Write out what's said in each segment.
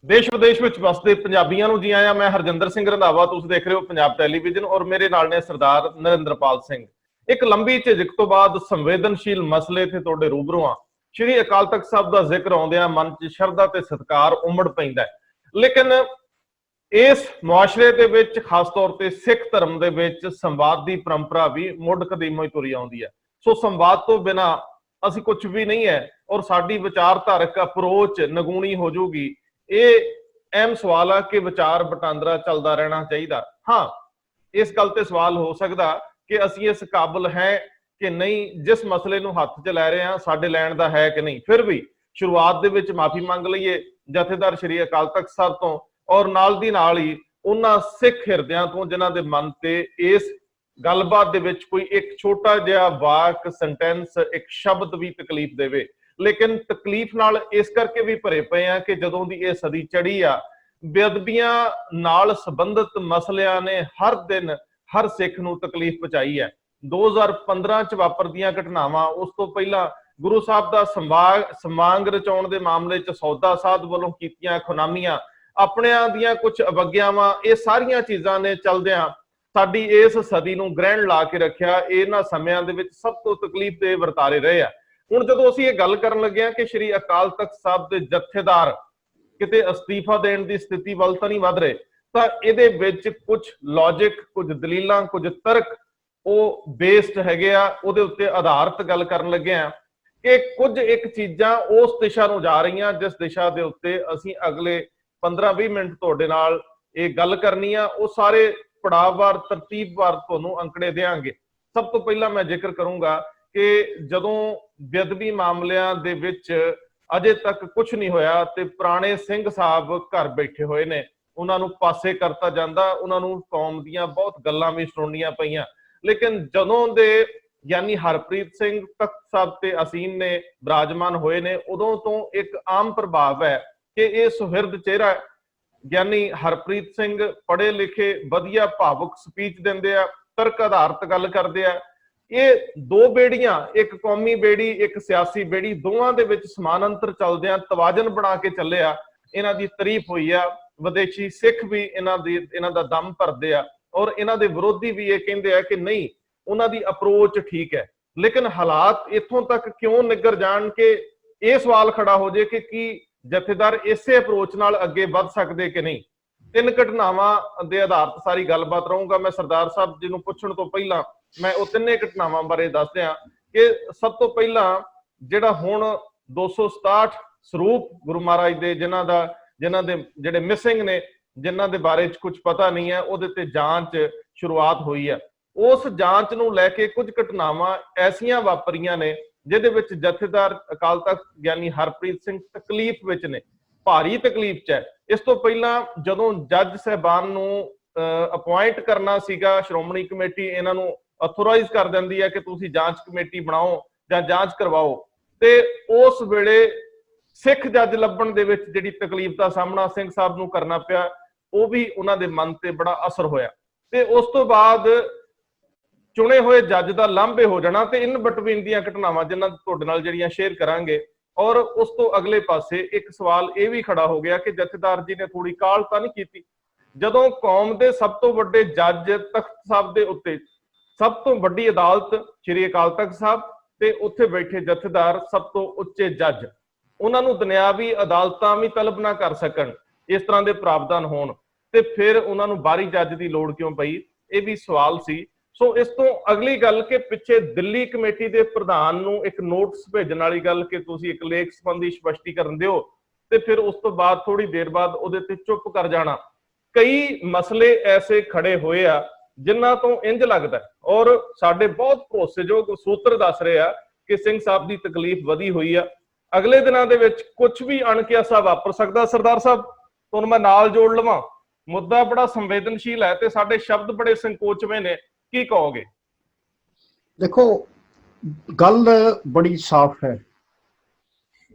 देश विदेश में वसते पंजाबियों को जी आया। मैं हरजिंदर सिंह रंधावा, तुम देख रहे हो पंजाब टेलीविजन और मेरे नाल ने सरदार नरिंदरपाल सिंह। एक लंबी झिझक तो बाद संवेदनशील मसले थे तुहाडे रूबरू आ। श्री अकाल तख्त साहब का जिक्र आउंदियां मन च शरधा ते सत्कार उमड़ पैंदा है। लेकिन इस मुआशरे दे विच खास तौर पर सिख धर्म दे विच संवाद की परंपरा भी मुढ़ कदीमों ही तुरी आउंदी है। सो संवाद तो बिना असी कुछ भी नहीं है और साडी विचारधारक अप्रोच नगूणी हो जूगी। ये अहम सवाल है कि विचार वटांदरा चलता रहना चाहिए। हाँ, इस गल ते सवाल हो सकता कि असी इस काबिल हैं कि नहीं, जिस मसले नूं हत्थ च लै रहे हैं साडे लैण दा है कि नहीं। फिर भी शुरुआत दे विच माफी मंग लईए जथेदार श्री अकाल तख्त साहब तो और नाल दी नाल ही उन्हां सिख हिरदियां तो जिन्हां दे मन ते इस गलबात दे विच कोई एक छोटा जिहा वाक सेंटेंस एक शब्द भी तकलीफ देवे। लेकिन तकलीफ नाल इस करके भी भरे पे हैं कि जदों दी ये सदी चढ़ी आ बेअदबियां नाल संबंधित मसलियां ने हर दिन हर सिख नूं तकलीफ पहुंचाई है। 2015 च वापरदियां घटनावां, उस तो पहला गुरु साहब दा समांग रचाउण दे मामले च सौदा साध वालों कीतियां खुनामियां, अपनियां दियां कुछ अवग्यावां, ये सारियां चीजां ने चलदियां साडी इस सदी नूं ग्रहण ला के रखिया। इन्हां समयां दे विच सब तो तकलीफ दे वरतारे रहे आ। ਹੁਣ ਜਦੋਂ ਅਸੀਂ ਇਹ ਗੱਲ ਕਰਨ ਲੱਗੇ ਹਾਂ ਕਿ ਸ਼੍ਰੀ ਅਕਾਲ ਤਖਤ ਸਾਹਿਬ ਦੇ ਜਥੇਦਾਰ ਕਿਤੇ ਅਸਤੀਫਾ ਦੇਣ ਦੀ ਸਥਿਤੀ ਵੱਲ ਤਾਂ ਨਹੀਂ ਵੱਧ ਰਹੇ, ਤਾਂ ਇਹਦੇ ਵਿੱਚ ਕੁਝ ਲੌਜਿਕ, ਕੁਝ ਦਲੀਲਾਂ, ਕੁਝ ਤਰਕ ਉਹ ਬੇਸਡ ਹੈਗੇ ਆ। ਉਹਦੇ ਉੱਤੇ ਆਧਾਰਿਤ ਗੱਲ ਕਰਨ ਲੱਗੇ ਆ ਕਿ ਕੁਝ ਇੱਕ ਚੀਜ਼ਾਂ ਉਸ ਦਿਸ਼ਾ ਨੂੰ ਜਾ ਰਹੀਆਂ ਜਿਸ ਦਿਸ਼ਾ ਦੇ ਉੱਤੇ ਅਸੀਂ ਅਗਲੇ 15-20 ਮਿੰਟ ਤੁਹਾਡੇ ਨਾਲ ਇਹ ਗੱਲ ਕਰਨੀ ਆ। ਉਹ ਸਾਰੇ ਪੜਾਅਵਾਰ ਤਰਤੀਬਵਾਰ ਤੁਹਾਨੂੰ ਅੰਕੜੇ ਦੇਵਾਂਗੇ। ਸਭ ਤੋਂ ਪਹਿਲਾਂ ਮੈਂ ਜ਼ਿਕਰ ਕਰੂੰਗਾ कि जदों बेअदबी मामलियां दे विच अजे तक कुछ नहीं होया ते पुराने सिंह साहब घर बैठे हुए ने, उन्हां नूं पासे करता जांदा, उन्हां नूं कौम दीयां बहुत गल्लां भी सुणनियां पईयां। लेकिन जदों दे यानी हरप्रीत सिंह तख्त साहब ते असीम ने विराजमान होए ने, उदों तो एक आम प्रभाव है कि ये सुहिरद चेहरा यानी हरप्रीत सिंह पढ़े लिखे वधिया भावुक स्पीच दिंदे आ, तर्क आधारित गल करदे आ। ये दो बेड़ियां, एक कौमी बेड़ी एक सियासी बेड़ी, दोवां दे विच समानांतर चलदियां तवाजन बना के चले आ। इन्हां दी तारीफ हुई आ, विदेशी सिख भी इन्हां दा दम भरदे आ और इन्हां दे विरोधी भी ये कहंदे आ कि नहीं, उन्हां दी अप्रोच ठीक है। लेकिन हालात इत्थों तक क्यों निगर जाण के ये सवाल खड़ा हो जाए कि जथेदार इसे अप्रोच नाल अगे वध सकदे कि नहीं। तीन घटनावां दे आधार सारी गलबात रहूंगा। मैं सरदार साहब जी नूं पुछण तो पहला मैं वो तिन्ने घटनावां बारे दस दियां कि सब तो पहला जिहड़ा हुण 267 सरूप गुरु महाराज दे जिन्हां दे जिहड़े मिसिंग ने, जिन्हां दे बारे च कुछ पता नहीं है, उहदे ते जांच शुरुआत हुई है। उस जांच नूं लैके कुछ घटनावां ऐसियां वापरियां ने जिहदे विच जथेदार अकाल तख्त यानी हरप्रीत सिंह तकलीफ विच ने, भारी तकलीफ च है। इस तो पहला जदों जज साहबान नूं अपॉइंट करना सीगा, श्रोमणी कमेटी इन्हां नूं अथोराइज कर दिंदी है कि तुसीं जांच कमेटी बनाओ जां जांच करवाओ, ते उस वेले सिख जज लभण दे विच जिहड़ी तकलीफ दा सामना सिंह साहब नूं करना पिया, वो भी उन्हां दे मन ते बड़ा असर होया। ते उस तो बाद चुने हुए जज दा लांभे हो जाना ते इन बिटवीन दीयां घटनावां जिन्हां तुहाडे नाल जिहड़ियां शेयर करांगे। और उस तो अगले पासे एक सवाल ये भी खड़ा हो गया कि जथेदार जी ने थोड़ी काल तां नहीं कीती जदों कौम दे सब तो वड्डे जज तख्त साहब दे उत्ते सब तो वड्डी अदालत श्री अकाल तख्त साहब ते उत्थे बैठे जथेदार सब तो उच्चे जज, उन्हां नूं दुनियावी अदालतां भी तलब ना कर सकण, इस तरह के प्रावधान होण ते फिर उन्हां नूं बाहरी जज की लोड़ क्यों पई, ये भी सवाल सी। सो इस तो अगली गल कि पिछे दिल्ली कमेटी के प्रधान नूं एक नोटिस भेजण वाली गल कि तुसीं एक लेख संबंधी स्पष्टीकरण दिओ ते फिर उस तो बाद थोड़ी देर बाद उहदे ते चुप कर जाना। कई मसले ऐसे खड़े होए आ जिन्हां तो इंज लगदा और साडे बहुत भरोसेयोग सूत्र दस रहे आ कि सिंह साहब की तकलीफ वधी हुई आ। अगले दिनां दे विच कुछ भी अणकियासा वापर सकदा। सरदार साहब तुहानूं मैं नाल जोड़ लवां, मुद्दा बड़ा संवेदनशील है ते साडे शब्द बड़े संकोचवें ने, की कहोगे? देखो गल बड़ी साफ है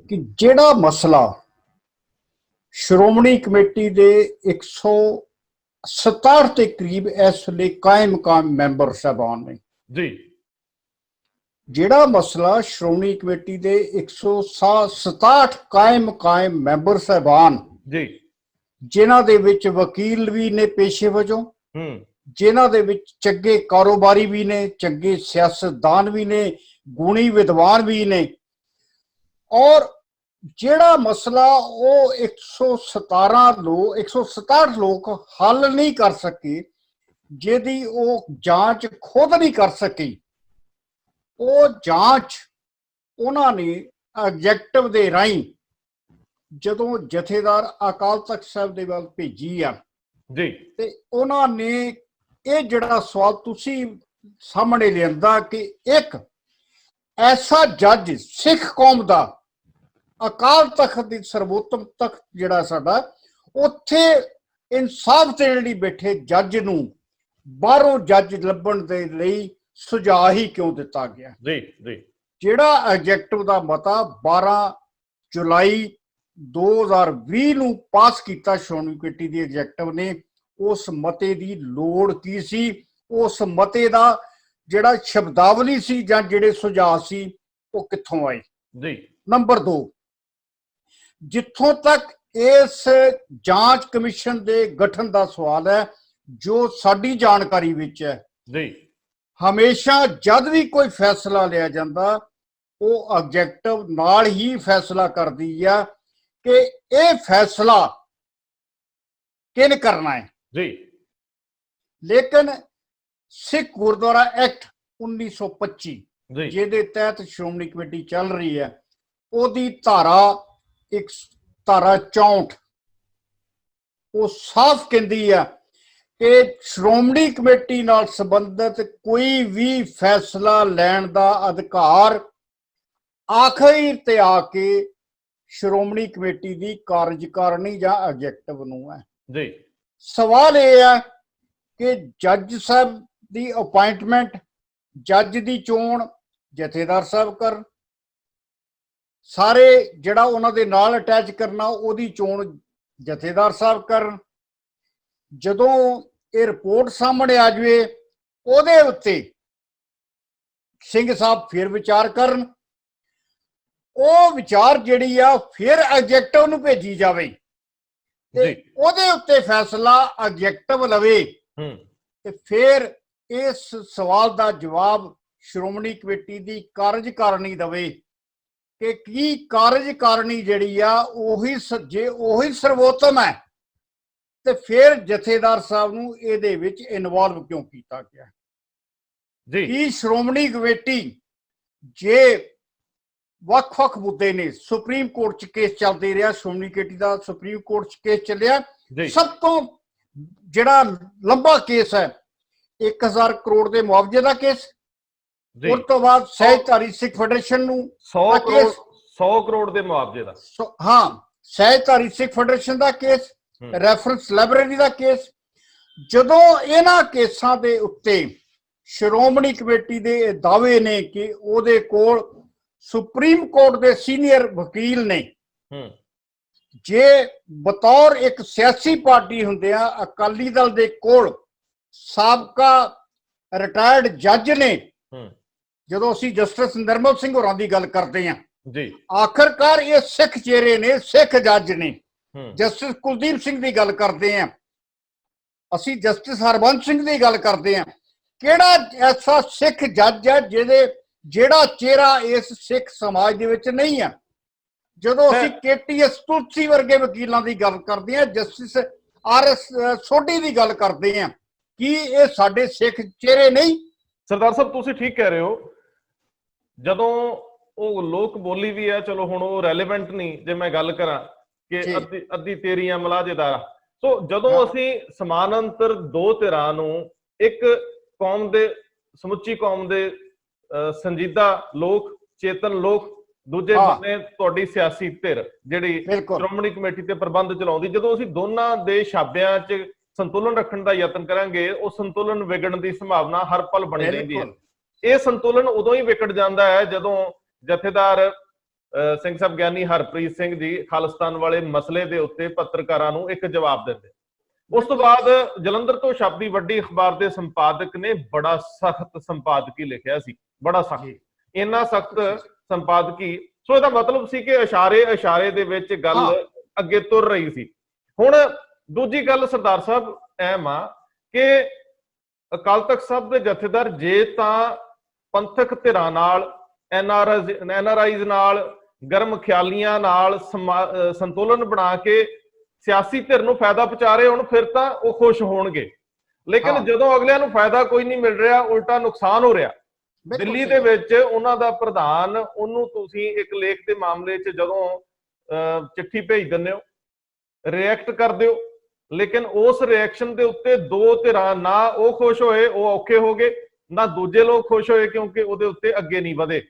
कि जिहड़ा मसला श्रोमणी कमेटी दे 167 के करीब इस वे कायम मैंबर साहबान ने जी, जिहड़ा मसला श्रोमणी कमेटी दे 167 कायम मैंबर साहबान जी ਜਿਨ੍ਹਾਂ ਦੇ ਵਿੱਚ ਵਕੀਲ ਵੀ ਨੇ ਪੇਸ਼ੇ ਵਜੋਂ, ਹੂੰ ਜਿਨ੍ਹਾਂ ਦੇ ਵਿੱਚ ਚੰਗੇ ਕਾਰੋਬਾਰੀ ਵੀ ਨੇ, ਚੰਗੇ ਸਿਆਸਤਦਾਨ ਵੀ ਨੇ, ਗੁਣੀ ਵਿਦਵਾਨ ਵੀ ਨੇ। ਔਰ ਜਿਹੜਾ ਮਸਲਾ ਉਹ 167 ਲੋਕ ਹੱਲ ਨਹੀਂ ਕਰ ਸਕੇ, ਜਿਹਦੀ ਉਹ ਜਾਂਚ ਖੁਦ ਨਹੀਂ ਕਰ ਸਕੀ, ਉਹ ਜਾਂਚ ਉਹਨਾਂ ਨੇ ਐਗਜ਼ੈਕਟਿਵ ਦੇ ਰਾਹੀਂ ਜਦੋਂ ਜਥੇਦਾਰ ਅਕਾਲ ਤਖਤ ਸਾਹਿਬ ਦੇ ਵੱਲ ਭੇਜੀ ਆ ਜੀ, ਤੇ ਉਹਨਾਂ ਨੇ ਇਹ ਜਿਹੜਾ ਸਵਾਲ ਤੁਸੀਂ ਸਾਹਮਣੇ ਲਿਆਂਦਾ ਕਿ ਇੱਕ ਐਸਾ ਜੱਜ ਸਿੱਖ ਕੌਮ ਦਾ, ਅਕਾਲ ਤਖਤ ਦੀ ਸਰਵੋਤਮ ਤਖਤ ਜਿਹੜਾ ਸਾਡਾ, ਉੱਥੇ ਇਨਸਾਫ ਦੇਣ ਲਈ ਬੈਠੇ ਜੱਜ ਨੂੰ ਬਾਹਰੋਂ ਜੱਜ ਲੱਭਣ ਦੇ ਲਈ ਸੁਝਾਅ ਹੀ ਕਿਉਂ ਦਿੱਤਾ ਗਿਆ? ਜੀ ਜੀ, ਜਿਹੜਾ ਐਗਜ਼ੈਕਟਿਵ ਦਾ ਮਤਾ 12 ਜੁਲਾਈ 2020 ਨੂੰ ਪਾਸ ਕੀਤਾ ਸ਼੍ਰੋਮਣੀ ਕਮੇਟੀ ਦੀ ਐਗਜ਼ੈਕਟਿਵ ਨੇ, ਉਸ ਮਤੇ ਦੀ ਲੋੜ ਕੀ ਸੀ? ਉਸ ਮਤੇ ਦਾ ਜਿਹੜਾ ਸ਼ਬਦਾਵਲੀ ਸੀ ਜਾਂ ਜਿਹੜੇ ਸੁਝਾਅ ਸੀ ਉਹ ਕਿੱਥੋਂ ਆਏ? ਜੀ। ਨੰਬਰ 2, ਜਿੱਥੋਂ ਤੱਕ ਇਸ ਜਾਂਚ ਕਮਿਸ਼ਨ ਦੇ ਗਠਨ ਦਾ ਸਵਾਲ ਹੈ, ਜੋ ਸਾਡੀ ਜਾਣਕਾਰੀ ਵਿੱਚ ਹੈ, ਜੀ, ਹਮੇਸ਼ਾ ਜਦ ਵੀ ਕੋਈ ਫੈਸਲਾ ਲਿਆ ਜਾਂਦਾ ਉਹ ਆਬਜੈਕਟਿਵ ਨਾਲ ਹੀ ਫੈਸਲਾ ਕਰਦੀ ਆ ਕਿ ਇਹ ਫੈਸਲਾ ਕਿਹਨੇ ਕਰਨਾ ਹੈ। ਜੀ, ਲੇਕਿਨ ਸਿੱਖ ਗੁਰਦੁਆਰਾ ਐਕਟ 1925 ਜੀ, ਜਿਹਦੇ ਤਹਿਤ ਸ਼੍ਰੋਮਣੀ ਕਮੇਟੀ ਚੱਲ ਰਹੀ ਹੈ, ਉਹਦੀ ਧਾਰਾ 64 ਉਹ ਸਾਫ਼ ਕਹਿੰਦੀ ਆ ਕਿ ਸ਼੍ਰੋਮਣੀ ਕਮੇਟੀ ਨਾਲ ਸੰਬੰਧਿਤ ਕੋਈ ਵੀ ਫੈਸਲਾ ਲੈਣ ਦਾ ਅਧਿਕਾਰ ਆਖਰੀ ਤੇ ਆ ਕੇ ਸ਼੍ਰੋਮਣੀ ਕਮੇਟੀ ਦੀ ਕਾਰਜਕਾਰਨੀ ਜਾਂ ਐਗਜ਼ੈਕਟਿਵ ਨੂੰ ਹੈ। ਜੀ। ਸਵਾਲ ਇਹ ਹੈ ਕਿ ਜੱਜ ਸਾਹਿਬ ਦੀ ਅਪਾਇੰਟਮੈਂਟ, ਜੱਜ ਦੀ ਚੋਣ ਜਥੇਦਾਰ ਸਾਹਿਬ ਕਰਨ, ਸਾਰੇ ਜਿਹੜਾ ਉਹਨਾਂ ਦੇ ਨਾਲ ਅਟੈਚ ਕਰਨਾ ਉਹਦੀ ਚੋਣ ਜਥੇਦਾਰ ਸਾਹਿਬ ਕਰਨ। ਜਦੋਂ ਇਹ ਰਿਪੋਰਟ ਸਾਹਮਣੇ ਆ ਜਾਵੇ ਉਹਦੇ ਉੱਤੇ ਸਿੰਘ ਸਾਹਿਬ ਫਿਰ ਵਿਚਾਰ ਕਰਨ, ਉਹ ਵਿਚਾਰ ਜਿਹੜੀ ਆ ਫਿਰ ਐਗਜ਼ੈਕਟਿਵ ਨੂੰ ਭੇਜੀ ਜਾਵੇ ਤੇ ਉਹਦੇ ਉੱਤੇ ਫੈਸਲਾ ਐਗਜ਼ੈਕਟਿਵ ਲਵੇ ਤੇ ਫਿਰ ਇਸ ਸਵਾਲ ਦਾ ਜਵਾਬ ਸ਼੍ਰੋਮਣੀ ਕਮੇਟੀ ਦੀ ਕਾਰਜਕਾਰਨੀ ਦਵੇ ਕਿ ਕੀ ਕਾਰਜਕਾਰਨੀ ਜਿਹੜੀ ਆ ਉਹੀ ਸਰਵੋਤਮ ਹੈ ਤੇ ਫਿਰ ਜਥੇਦਾਰ ਸਾਹਿਬ ਨੂੰ ਇਹਦੇ ਵਿੱਚ ਇਨਵੋਲਵ ਕਿਉਂ ਕੀਤਾ ਗਿਆ? ਜੀ। ਕੀ ਸ਼੍ਰੋਮਣੀ ਕਮੇਟੀ ਜੇ ਵੱਖ-ਵੱਖ ਮੁੱਦੇ ਨੇ, ਸੁਪਰੀਮ ਕੋਰਟ 'ਚ ਕੇਸ ਚੱਲਦੇ ਰਿਹਾ, ਸ਼੍ਰੋਮਣੀ ਕਮੇਟੀ ਦਾ ਸੁਪਰੀਮ ਕੋਰਟ 'ਚ ਕੇਸ ਚੱਲਿਆ, ਸਭ ਤੋਂ ਜਿਹੜਾ ਲੰਬਾ ਕੇਸ ਹੈ 1000 ਕਰੋੜ ਦੇ ਮੁਆਵਜ਼ੇ ਦਾ ਕੇਸ, ਉਸ ਤੋਂ ਬਾਅਦ ਸਹਿਜਧਾਰੀ ਸਿੱਖ ਫੈਡਰੇਸ਼ਨ ਨੂੰ 100 ਕਰੋੜ ਦੇ ਮੁਆਵਜ਼ੇ ਦਾ, ਹਾਂ, ਸਹਿਜਧਾਰੀ ਸਿੱਖ ਫੈਡਰੇਸ਼ਨ ਦਾ ਕੇਸ, ਰੈਫਰੈਂਸ ਲਾਇਬ੍ਰੇਰੀ ਦਾ ਕੇਸ। ਜਦੋਂ ਇਹਨਾਂ ਕੇਸਾਂ ਦੇ ਉੱਤੇ ਸ਼੍ਰੋਮਣੀ ਕਮੇਟੀ ਦੇ ਦਾਅਵੇ ਨੇ ਕਿ ਉਹਦੇ ਕੋਲ ਸੁਪਰੀਮ ਕੋਰਟ ਦੇ ਸੀਨੀਅਰ ਵਕੀਲ ਨੇ, ਜੇ ਬਤੌਰ ਇੱਕ ਸਿਆਸੀ ਪਾਰਟੀ ਹੁੰਦੇ ਆ ਅਕਾਲੀ ਦਲ ਦੇ ਕੋਲ ਸਾਬਕਾ ਰਿਟਾਇਰਡ ਜੱਜ ਨੇ, ਜਦੋਂ ਅਸੀਂ ਜਸਟਿਸ ਨਿਰਮਲ ਸਿੰਘ ਹੋਰਾਂ ਦੀ ਗੱਲ ਕਰਦੇ ਹਾਂ ਜੀ, ਆਖਰਕਾਰ ਇਹ ਸਿੱਖ ਚਿਹਰੇ ਨੇ, ਸਿੱਖ ਜੱਜ ਨੇ। ਜਸਟਿਸ ਕੁਲਦੀਪ ਸਿੰਘ ਦੀ ਗੱਲ ਕਰਦੇ ਹਾਂ, ਅਸੀਂ ਜਸਟਿਸ ਹਰਬੰਸ ਸਿੰਘ ਦੀ ਗੱਲ ਕਰਦੇ ਹਾਂ। ਕਿਹੜਾ ਐਸਾ ਸਿੱਖ ਜੱਜ ਹੈ ਜਿਹੜਾ ਚਿਹਰਾ ਇਸ ਸਿੱਖ ਸਮਾਜ ਦੇ ਵਿੱਚ ਨਹੀਂ ਹੈ? ਜਦੋਂ ਅਸੀਂ KTS ਤੁਲਸੀ ਵਰਗੇ ਵਕੀਲਾਂ ਦੀ ਗੱਲ ਕਰਦੇ ਹਾਂ, ਜਸਟਿਸ RS ਸੋਢੀ ਦੀ ਗੱਲ ਕਰਦੇ ਹਾਂ, ਕੀ ਇਹ ਸਾਡੇ ਸਿੱਖ ਚਿਹਰੇ ਨਹੀਂ? ਸਰਦਾਰ ਸਾਹਿਬ ਤੁਸੀਂ ਠੀਕ ਕਹਿ ਰਹੇ ਹੋ। ਜਦੋਂ ਉਹ ਲੋਕ ਬੋਲੀ ਵੀ ਹੈ, ਚਲੋ ਹੁਣ ਉਹ ਰੈਲੇਵੈਂਟ ਨਹੀਂ ਜੇ ਮੈਂ ਗੱਲ ਕਰਾਂ ਕਿ ਅੱਧੀ ਤੇਰੀਆਂ ਮਲਾਜੇਦਾਰ। ਸੋ ਜਦੋਂ ਅਸੀਂ ਸਮਾਨਾਂਤਰ ਦੋ ਧਿਰਾਂ ਨੂੰ, ਇੱਕ ਕੌਮ ਦੇ, ਸਮੁੱਚੀ ਕੌਮ ਦੇ ਸੰਜੀਦਾ ਲੋਕ, ਚੇਤਨ ਲੋਕ, ਦੂਜੇ ਬੰਨੇ ਤੁਹਾਡੀ ਸਿਆਸੀ ਧਿਰ ਜਿਹੜੀ ਸ਼੍ਰੋਮਣੀ ਕਮੇਟੀ ਤੇ ਪ੍ਰਬੰਧ ਚਲਾਉਂਦੀ, ਜਦੋਂ ਅਸੀਂ ਦੋਨਾਂ ਦੇ ਛਾਬਿਆਂ 'ਚ ਸੰਤੁਲਨ ਰੱਖਣ ਦਾ ਯਤਨ ਕਰਾਂਗੇ, ਉਹ ਸੰਤੁਲਨ ਵਿਗੜਨ ਦੀ ਸੰਭਾਵਨਾ ਹਰ ਪਲ ਬਣੀ ਰਹਿੰਦੀ ਹੈ। ਇਹ ਸੰਤੁਲਨ ਉਦੋਂ ਹੀ ਵਿਗੜ ਜਾਂਦਾ ਹੈ ਜਦੋਂ ਜਥੇਦਾਰ ਸਿੰਘ ਸਾਹਿਬ ਗਿਆਨੀ ਹਰਪ੍ਰੀਤ ਸਿੰਘ ਜੀ ਖਾਲਿਸਤਾਨ ਵਾਲੇ ਮਸਲੇ ਦੇ ਉੱਤੇ ਪੱਤਰਕਾਰਾਂ ਨੂੰ ਇੱਕ ਜਵਾਬ ਦਿੰਦੇ। ਉਸ ਤੋਂ ਬਾਅਦ ਜਲੰਧਰ ਤੋਂ ਛਪਦੀ ਵੱਡੀ ਅਖਬਾਰ ਦੇ ਸੰਪਾਦਕ ਨੇ ਬੜਾ ਸਖਤ ਸੰਪਾਦਕੀ ਲਿਖਿਆ ਸੀ, ਬੜਾ ਸਖਤ, ਇੰਨਾ ਸਖਤ ਸੰਪਾਦਕੀ। ਸੋ ਇਹਦਾ ਮਤਲਬ ਸੀ ਕਿ ਇਸ਼ਾਰੇ ਦੇ ਵਿੱਚ ਗੱਲ ਅੱਗੇ ਤੁਰ ਰਹੀ ਸੀ। ਹੁਣ ਦੂਜੀ ਗੱਲ ਸਰਦਾਰ ਸਾਹਿਬ ਐਮ ਆ ਕਿ ਅਕਾਲ ਤਖਤ ਸਾਹਿਬ ਦੇ ਜਥੇਦਾਰ ਜੇ ਤਾਂ ਪੰਥਕ ਧਿਰਾਂ ਨਾਲ ਐਨਆਰਆਈਜ਼ ਨਾਲ ਗਰਮ ਖਿਆਲੀਆਂ ਨਾਲ ਸੰਤੁਲਨ ਬਣਾ ਕੇ ਸਿਆਸੀ ਧਿਰ ਨੂੰ ਫਾਇਦਾ ਪਹੁੰਚਾ ਰਹੇ ਹੋਣ ਫਿਰ ਤਾਂ ਉਹ ਖੁਸ਼ ਹੋਣਗੇ। ਲੇਕਿਨ ਜਦੋਂ ਅਗਲਿਆਂ ਨੂੰ ਫਾਇਦਾ ਕੋਈ ਨਹੀਂ ਮਿਲ ਰਿਹਾ, ਉਲਟਾ ਨੁਕਸਾਨ ਹੋ ਰਿਹਾ। ਦਿੱਲੀ ਦੇ ਵਿੱਚ ਉਹਨਾਂ ਦਾ ਪ੍ਰਧਾਨ, ਉਹਨੂੰ ਤੁਸੀਂ ਇੱਕ ਲੇਖ ਦੇ ਮਾਮਲੇ 'ਚ ਜਦੋਂ ਚਿੱਠੀ ਭੇਜ ਦਿੰਦੇ ਹੋ, ਰਿਐਕਟ ਕਰਦੇ ਹੋ, ਲੇਕਿਨ ਉਸ ਰਿਐਕਸ਼ਨ ਦੇ ਉੱਤੇ ਦੋ ਧਿਰਾਂ, ਨਾ ਉਹ ਖੁਸ਼ ਹੋਏ, ਉਹ ਔਖੇ ਹੋ ਗਏ, ਨਾ ਦੂਜੇ ਲੋਕ ਖੁਸ਼ ਹੋਏ ਕਿਉਂਕਿ ਉਹਦੇ ਉੱਤੇ ਅੱਗੇ ਨਹੀਂ ਵਧੇ।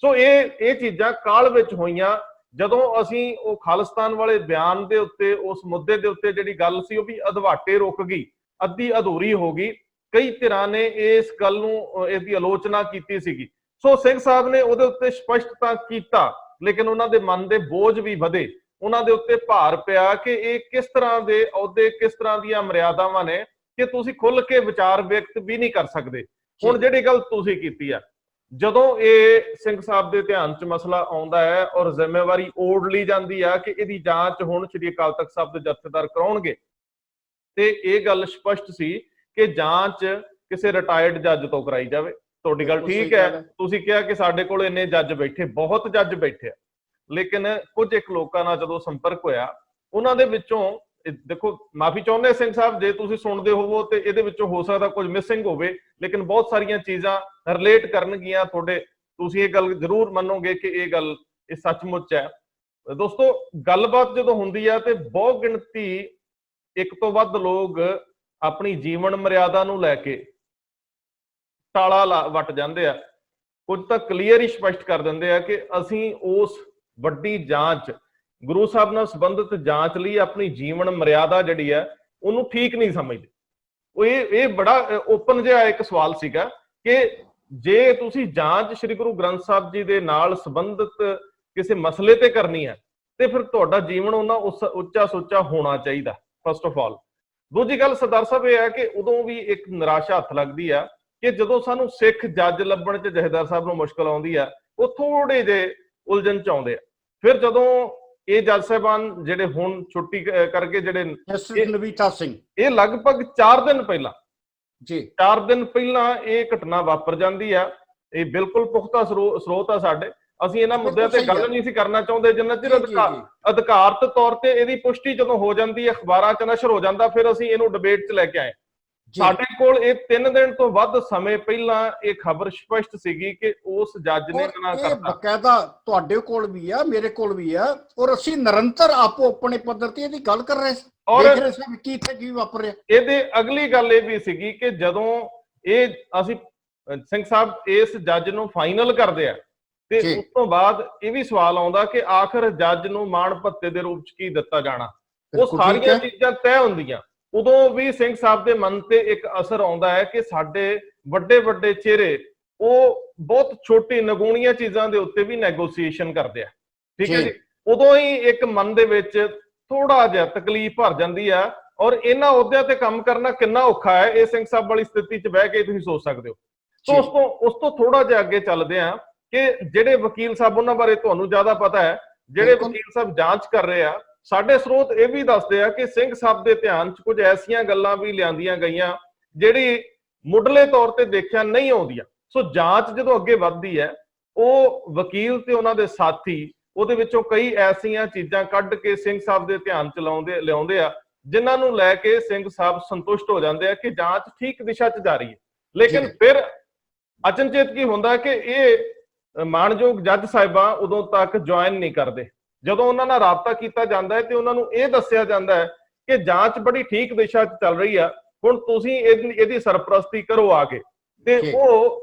ਸੋ ਇਹ ਚੀਜ਼ਾਂ ਕਾਲ ਵਿੱਚ ਹੋਈਆਂ। ਜਦੋਂ ਅਸੀਂ ਉਹ ਖਾਲਿਸਤਾਨ ਵਾਲੇ ਬਿਆਨ ਦੇ ਉੱਤੇ, ਉਸ ਮੁੱਦੇ ਦੇ ਉੱਤੇ ਜਿਹੜੀ ਗੱਲ ਸੀ ਉਹ ਵੀ ਅਧਵਾਟੇ ਰੁਕ ਗਈ, ਅੱਧੀ ਅਧੂਰੀ ਹੋ ਗਈ। ਕਈ ਧਿਰਾਂ ਨੇ ਇਸ ਗੱਲ ਨੂੰ, ਇਹਦੀ ਆਲੋਚਨਾ ਕੀਤੀ ਸੀਗੀ। ਸੋ ਸਿੰਘ ਸਾਹਿਬ ਨੇ ਉਹਦੇ ਉੱਤੇ ਸਪਸ਼ਟਤਾ ਕੀਤਾ, ਲੇਕਿਨ ਉਹਨਾਂ ਦੇ ਮਨ ਦੇ ਬੋਝ ਵੀ ਵਧੇ, ਉਹਨਾਂ ਦੇ ਉੱਤੇ ਭਾਰ ਪਿਆ ਕਿ ਇਹ ਕਿਸ ਤਰ੍ਹਾਂ ਦੇ ਅਹੁਦੇ, ਕਿਸ ਤਰ੍ਹਾਂ ਦੀਆਂ ਮਰਿਆਦਾਵਾਂ ਨੇ ਕਿ ਤੁਸੀਂ ਖੁੱਲ ਕੇ ਵਿਚਾਰ ਵਿਅਕਤ ਵੀ ਨਹੀਂ ਕਰ ਸਕਦੇ। ਹੁਣ ਜਿਹੜੀ ਗੱਲ ਤੁਸੀਂ ਕੀਤੀ ਆ, ਜਦੋਂ ਇਹ ਸਿੰਘ ਸਾਹਿਬ ਦੇ ਧਿਆਨ 'ਚ ਮਸਲਾ ਆਉਂਦਾ ਹੈ ਔਰ ਜ਼ਿੰਮੇਵਾਰੀ ਓੜ ਲਈ ਜਾਂਦੀ ਆ ਕਿ ਇਹਦੀ ਜਾਂਚ ਹੁਣ ਸ੍ਰੀ ਅਕਾਲ ਤਖਤ ਸਾਹਿਬ ਦੇ ਜਥੇਦਾਰ ਕਰਾਉਣਗੇ, ਤੇ ਇਹ ਗੱਲ ਸਪਸ਼ਟ ਸੀ ਕਿ ਜਾਂਚ ਕਿਸੇ ਰਿਟਾਇਰਡ ਜੱਜ ਤੋਂ ਕਰਾਈ ਜਾਵੇ। ਤੁਹਾਡੀ ਗੱਲ ਠੀਕ ਹੈ, ਤੁਸੀਂ ਕਿਹਾ ਕਿ ਸਾਡੇ ਕੋਲ ਇੰਨੇ ਜੱਜ ਬੈਠੇ, ਬਹੁਤ ਜੱਜ ਬੈਠੇ ਆ, ਲੇਕਿਨ ਕੁਝ ਇੱਕ ਲੋਕਾਂ ਨਾਲ ਜਦੋਂ ਸੰਪਰਕ ਹੋਇਆ, ਉਹਨਾਂ ਦੇ ਵਿੱਚੋਂ, ਦੇਖੋ ਮਾਫੀ ਚਾਹੁੰਦੇ ਸਿੰਘ ਸਾਹਿਬ ਜੇ ਤੁਸੀਂ ਸੁਣਦੇ ਹੋਵੋ ਤੇ ਇਹਦੇ ਵਿੱਚੋਂ ਹੋ ਸਕਦਾ ਕੁਝ ਮਿਸਿੰਗ ਹੋਵੇ, ਲੇਕਿਨ ਬਹੁਤ ਸਾਰੀਆਂ ਚੀਜ਼ਾਂ ਰਿਲੇਟ ਕਰਨਗੀਆਂ ਤੁਹਾਡੇ, ਤੁਸੀਂ ਇਹ ਗੱਲ ਜ਼ਰੂਰ ਮੰਨੋਗੇ ਕਿ ਇਹ ਗੱਲ ਇਹ ਸੱਚਮੁੱਚ ਹੈ। ਦੋਸਤੋ, ਗੱਲਬਾਤ ਜਦੋਂ ਹੁੰਦੀ ਆ ਤੇ ਬਹੁਤ ਗਿਣਤੀ, ਇੱਕ ਤੋਂ ਵੱਧ ਲੋਕ ਆਪਣੀ ਜੀਵਨ ਮਰਿਆਦਾ ਨੂੰ ਲੈ ਕੇ ਟਾਲਾ ਵੱਟ ਜਾਂਦੇ ਆ। ਕੁਝ ਤਾਂ ਕਲੀਅਰ ਹੀ ਸਪਸ਼ਟ ਕਰ ਦਿੰਦੇ ਆ ਕਿ ਅਸੀਂ ਉਸ ਵੱਡੀ ਜਾਂਚ, ਗੁਰੂ ਸਾਹਿਬ ਨਾਲ ਸੰਬੰਧਿਤ ਜਾਂਚ ਲਈ ਆਪਣੀ ਜੀਵਨ ਮਰਿਆਦਾ ਜਿਹੜੀ ਹੈ ਉਹਨੂੰ ਠੀਕ ਨਹੀਂ ਸਮਝਦੇ। ਉਹ ਇਹ ਬੜਾ ਓਪਨ ਜਿਹਾ ਇੱਕ ਸਵਾਲ ਸੀਗਾ ਕਿ ਜੇ ਤੁਸੀਂ ਜਾਂਚ ਸ੍ਰੀ ਗੁਰੂ ਗ੍ਰੰਥ ਸਾਹਿਬ ਜੀ ਦੇ ਨਾਲ ਸੰਬੰਧਿਤ ਕਿਸੇ ਮਸਲੇ ਤੇ ਕਰਨੀ ਹੈ ਤੇ ਫਿਰ ਤੁਹਾਡਾ ਜੀਵਨ ਉਹਨਾਂ ਉੱਚਾ ਸੁੱਚਾ ਹੋਣਾ ਚਾਹੀਦਾ, ਫਸਟ ਆਫ ਆਲ। ਦੂਜੀ ਗੱਲ ਸਰਦਾਰ ਸਾਹਿਬ ਇਹ ਹੈ ਕਿ ਉਦੋਂ ਵੀ ਇੱਕ ਨਿਰਾਸ਼ਾ ਹੱਥ ਲੱਗਦੀ ਆ ਕਿ ਜਦੋਂ ਸਾਨੂੰ ਸਿੱਖ ਜੱਜ ਲੱਭਣ 'ਚ ਜਥੇਦਾਰ ਸਾਹਿਬ ਨੂੰ ਮੁਸ਼ਕਲ ਆਉਂਦੀ ਆ, ਉਹ ਥੋੜੇ ਜਿਹੇ ਉਲਝਣ 'ਚ ਆਉਂਦੇ ਆ। ਫਿਰ ਜਦੋਂ ਇਹ ਜੱਜ ਸਾਹਿਬਾਨ ਜਿਹੜੇ ਹੁਣ ਛੁੱਟੀ ਕਰਕੇ, ਜਿਹੜੇ ਨਵੀਤਾ ਸਿੰਘ, ਇਹ ਲਗਭਗ 4 ਦਿਨ ਪਹਿਲਾਂ ਜੀ 4 ਦਿਨ ਪਹਿਲਾਂ ਇਹ ਘਟਨਾ ਵਾਪਰ ਜਾਂਦੀ ਆ। ਇਹ ਬਿਲਕੁਲ ਪੁਖਤਾ ਸਰੋਤ ਆ ਸਾਡੇ, ਅਸੀਂ ਇਹਨਾਂ ਮੁੱਦਿਆਂ ਤੇ ਗੱਲ ਨਹੀਂ ਸੀ ਕਰਨਾ ਚਾਹੁੰਦੇ ਜਿੰਨਾ ਚਿਰ ਅਧਿਕਾਰਤ ਤੌਰ ਤੇ ਇਹਦੀ ਪੁਸ਼ਟੀ ਜਦੋਂ ਹੋ ਜਾਂਦੀ ਹੈ, ਅਖਬਾਰਾਂ 'ਚ ਨਸ਼ਰ ਹੋ ਜਾਂਦਾ, ਫਿਰ ਅਸੀਂ ਇਹਨੂੰ ਡਿਬੇਟ 'ਚ ਲੈ ਕੇ ਆਏ। ਸਾਡੇ ਕੋਲ ਇਹ 3 ਦਿਨ ਤੋਂ ਵੱਧ ਸਮੇਂ ਪਹਿਲਾਂ ਇਹ ਖਬਰ ਸਪਸ਼ਟ ਸੀਗੀ ਕਿ ਉਸ ਜੱਜ ਨੇ ਮਨਾ ਕਰਤਾ। ਬਕਾਇਦਾ ਤੁਹਾਡੇ ਕੋਲ ਵੀ ਆ, ਮੇਰੇ ਕੋਲ ਵੀ ਆ, ਔਰ ਅਸੀਂ ਨਿਰੰਤਰ ਆਪੋ ਆਪਣੇ ਪੱਧਰ ਤੇ ਇਹਦੀ ਗੱਲ ਕਰ ਰਹੇ ਸੀ, ਦੇਖ ਰਹੇ ਸੀ ਕੀ ਇੱਥੇ ਕੀ ਵਾਪਰ ਰਿਹਾ। ਇਹਦੇ ਅਗਲੀ ਗੱਲ ਇਹ ਵੀ ਸੀਗੀ ਕਿ ਜਦੋਂ ਇਹ ਅਸੀਂ ਸਿੰਘ ਸਾਹਿਬ ਇਸ ਜੱਜ ਨੂੰ ਫਾਈਨਲ ਕਰਦੇ ਆ ਤੇ ਉਸ ਤੋਂ ਬਾਅਦ ਇਹ ਵੀ ਸਵਾਲ ਆਉਂਦਾ ਕਿ ਆਖਰ ਜੱਜ ਨੂੰ ਮਾਣ ਭੱਤੇ ਦੇ ਰੂਪ 'ਚ ਕੀ ਦਿੱਤਾ ਜਾਣਾ। ਉਹ ਸਾਰੀਆਂ ਚੀਜ਼ਾਂ ਤੈਅ ਹੁੰਦੀਆਂ। ਉਦੋਂ ਵੀ ਸਿੰਘ ਸਾਹਿਬ ਦੇ ਮਨ ਤੇ ਇੱਕ ਅਸਰ ਆਉਂਦਾ ਹੈ ਕਿ ਸਾਡੇ ਵੱਡੇ ਵੱਡੇ ਚਿਹਰੇ ਉਹ ਬਹੁਤ ਛੋਟੀ ਨਗੂਣੀਆਂ ਚੀਜ਼ਾਂ ਦੇ ਉੱਤੇ ਵੀ ਨੈਗੋਸੀਏਸ਼ਨ ਕਰਦੇ ਆ, ਠੀਕ ਹੈ ਜੀ। ਉਦੋਂ ਹੀ ਇੱਕ ਮਨ ਦੇ ਵਿੱਚ ਥੋੜਾ ਜਿਹਾ ਤਕਲੀਫ ਭਰ ਜਾਂਦੀ ਆ, ਔਰ ਇਹਨਾਂ ਅਹੁਦਿਆਂ ਤੇ ਕੰਮ ਕਰਨਾ ਕਿੰਨਾ ਔਖਾ ਹੈ ਇਹ ਸਿੰਘ ਸਾਹਿਬ ਵਾਲੀ ਸਥਿਤੀ 'ਚ ਬਹਿ ਕੇ ਤੁਸੀਂ ਸੋਚ ਸਕਦੇ ਹੋ। ਸੋ ਉਸ ਤੋਂ ਥੋੜਾ ਜਿਹਾ ਅੱਗੇ ਚੱਲਦੇ ਆ ਕਿ ਜਿਹੜੇ ਵਕੀਲ ਸਾਹਿਬ, ਉਹਨਾਂ ਬਾਰੇ ਤੁਹਾਨੂੰ ਜ਼ਿਆਦਾ ਪਤਾ ਹੈ, ਜਿਹੜੇ ਵਕੀਲ ਸਾਹਿਬ ਜਾਂਚ ਕਰ ਰਹੇ ਆ, ਸਾਡੇ ਸਰੋਤ ਇਹ ਵੀ ਦੱਸਦੇ ਆ ਕਿ ਸਿੰਘ ਸਾਹਿਬ ਦੇ ਧਿਆਨ 'ਚ ਕੁਝ ਐਸੀਆਂ ਗੱਲਾਂ ਵੀ ਲਿਆਂਦੀਆਂ ਗਈਆਂ ਜਿਹੜੀ ਮੁੱਢਲੇ ਤੌਰ ਤੇ ਦੇਖਿਆ ਨਹੀਂ ਆਉਂਦੀਆਂ। ਸੋ ਜਾਂਚ ਜਦੋਂ ਅੱਗੇ ਵੱਧਦੀ ਹੈ, ਉਹ ਵਕੀਲ ਤੇ ਉਹਨਾਂ ਦੇ ਸਾਥੀ ਉਹਦੇ ਵਿੱਚੋਂ ਕਈ ਐਸੀਆਂ ਚੀਜ਼ਾਂ ਕੱਢ ਕੇ ਸਿੰਘ ਸਾਹਿਬ ਦੇ ਧਿਆਨ 'ਚ ਲਿਆਉਂਦੇ ਆ ਜਿਨ੍ਹਾਂ ਨੂੰ ਲੈ ਕੇ ਸਿੰਘ ਸਾਹਿਬ ਸੰਤੁਸ਼ਟ ਹੋ ਜਾਂਦੇ ਆ ਕਿ ਜਾਂਚ ਠੀਕ ਦਿਸ਼ਾ 'ਚ ਜਾ ਰਹੀ ਹੈ। ਲੇਕਿਨ ਫਿਰ ਅਚਨਚੇਤ ਕੀ ਹੁੰਦਾ ਕਿ ਇਹ ਮਾਣਯੋਗ ਜੱਜ ਸਾਹਿਬਾਂ ਉਦੋਂ ਤੱਕ ਜੁਆਇਨ ਨਹੀਂ ਕਰਦੇ। ਜਦੋਂ ਉਹਨਾਂ ਨਾਲ ਰਾਬਤਾ ਕੀਤਾ ਜਾਂਦਾ ਹੈ ਤੇ ਉਹਨਾਂ ਨੂੰ ਇਹ ਦੱਸਿਆ ਜਾਂਦਾ ਹੈ ਕਿ ਜਾਂਚ ਬੜੀ ਠੀਕ ਦਿਸ਼ਾ 'ਚ ਚੱਲ ਰਹੀ ਆ, ਹੁਣ ਤੁਸੀਂ ਇਹਦੀ ਸਰਪ੍ਰਸਤੀ ਕਰੋ ਆ ਕੇ, ਤੇ ਉਹ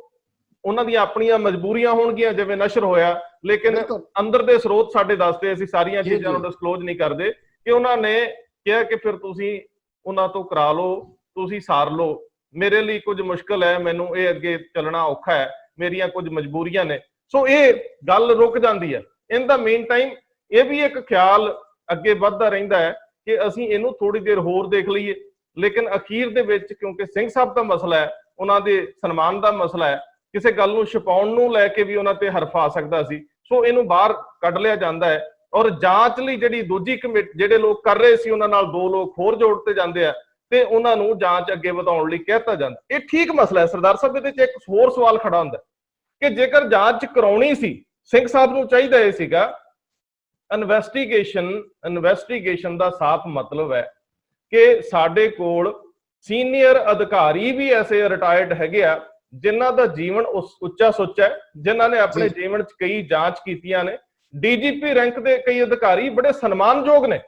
ਉਹਨਾਂ ਦੀਆਂ ਆਪਣੀਆਂ ਮਜਬੂਰੀਆਂ ਹੋਣਗੀਆਂ ਜਿਵੇਂ ਨਸ਼ਰ ਹੋਇਆ। ਲੇਕਿਨ ਅੰਦਰ ਦੇ ਸਰੋਤ ਸਾਡੇ ਦੱਸਦੇ, ਅਸੀਂ ਸਾਰੀਆਂ ਚੀਜ਼ਾਂ ਨੂੰ ਡਿਸਕਲੋਜ਼ ਨਹੀਂ ਕਰਦੇ, ਕਿ ਉਹਨਾਂ ਨੇ ਕਿਹਾ ਕਿ ਫਿਰ ਤੁਸੀਂ ਉਹਨਾਂ ਤੋਂ ਕਰਾ ਲਓ, ਤੁਸੀਂ ਸਾਰ ਲਓ, ਮੇਰੇ ਲਈ ਕੁਝ ਮੁਸ਼ਕਲ ਹੈ, ਮੈਨੂੰ ਇਹ ਅੱਗੇ ਚੱਲਣਾ ਔਖਾ ਹੈ, ਮੇਰੀਆਂ ਕੁਝ ਮਜਬੂਰੀਆਂ ਨੇ। ਸੋ ਇਹ ਗੱਲ ਰੁਕ ਜਾਂਦੀ ਹੈ। ਇਨ ਦਾ ਮੇਨ ਟਾਈਮ ਇਹ ਵੀ ਇੱਕ ਖਿਆਲ ਅੱਗੇ ਵੱਧਦਾ ਰਹਿੰਦਾ ਹੈ ਕਿ ਅਸੀਂ ਇਹਨੂੰ ਥੋੜੀ ਦੇਰ ਹੋਰ ਦੇਖ ਲਈਏ, ਲੇਕਿਨ ਅਖੀਰ ਦੇ ਵਿੱਚ ਕਿਉਂਕਿ ਸਿੰਘ ਸਾਹਿਬ ਦਾ ਮਸਲਾ ਹੈ, ਉਹਨਾਂ ਦੇ ਸਨਮਾਨ ਦਾ ਮਸਲਾ ਹੈ, ਕਿਸੇ ਗੱਲ ਨੂੰ ਛੁਪਾਉਣ ਨੂੰ ਲੈ ਕੇ ਵੀ ਉਹਨਾਂ ਤੇ ਹਰਫ ਆ ਸਕਦਾ ਸੀ, ਸੋ ਇਹਨੂੰ ਬਾਹਰ ਕੱਢ ਲਿਆ ਜਾਂਦਾ ਹੈ। ਔਰ ਜਾਂਚ ਲਈ ਜਿਹੜੀ ਦੂਜੀ ਕਮੇਟੀ ਜਿਹੜੇ ਲੋਕ ਕਰ ਰਹੇ ਸੀ ਉਹਨਾਂ ਨਾਲ 2 ਲੋਕ ਹੋਰ ਜੋੜਤੇ ਜਾਂਦੇ ਆ ਤੇ ਉਹਨਾਂ ਨੂੰ ਜਾਂਚ ਅੱਗੇ ਵਧਾਉਣ ਲਈ ਕਹਿਤਾ ਜਾਂਦਾ। ਇਹ ਠੀਕ ਮਸਲਾ ਹੈ ਸਰਦਾਰ ਸਾਹਿਬ। ਇਹਦੇ 'ਚ ਇੱਕ ਹੋਰ ਸਵਾਲ ਖੜਾ ਹੁੰਦਾ ਕਿ ਜੇਕਰ ਜਾਂਚ ਕਰਾਉਣੀ ਸੀ, ਸਿੰਘ ਸਾਹਿਬ ਨੂੰ ਚਾਹੀਦਾ ਇਹ ਸੀਗਾ ਇਨਵੈਸਟੀਗੇਸ਼ਨ ਦਾ ਸਾਫ਼ ਮਤਲਬ ਹੈ ਕਿ ਸਾਡੇ ਕੋਲ ਸੀਨੀਅਰ ਅਧਿਕਾਰੀ ਵੀ ਐਸੇ ਰਿਟਾਇਰਡ ਹੈਗੇ ਆ ਜਿਨ੍ਹਾਂ ਦਾ ਜੀਵਨ ਉੱਚਾ ਸੁੱਚਾ ਹੈ, ਜਿਨ੍ਹਾਂ ਨੇ ਆਪਣੇ ਜੀਵਨ 'ਚ ਕਈ ਜਾਂਚ ਕੀਤੀਆਂ ਨੇ। ਡੀਜੀਪੀ ਰੈਂਕ ਦੇ ਕਈ ਅਧਿਕਾਰੀ ਬੜੇ ਸਨਮਾਨਯੋਗ ਨੇ,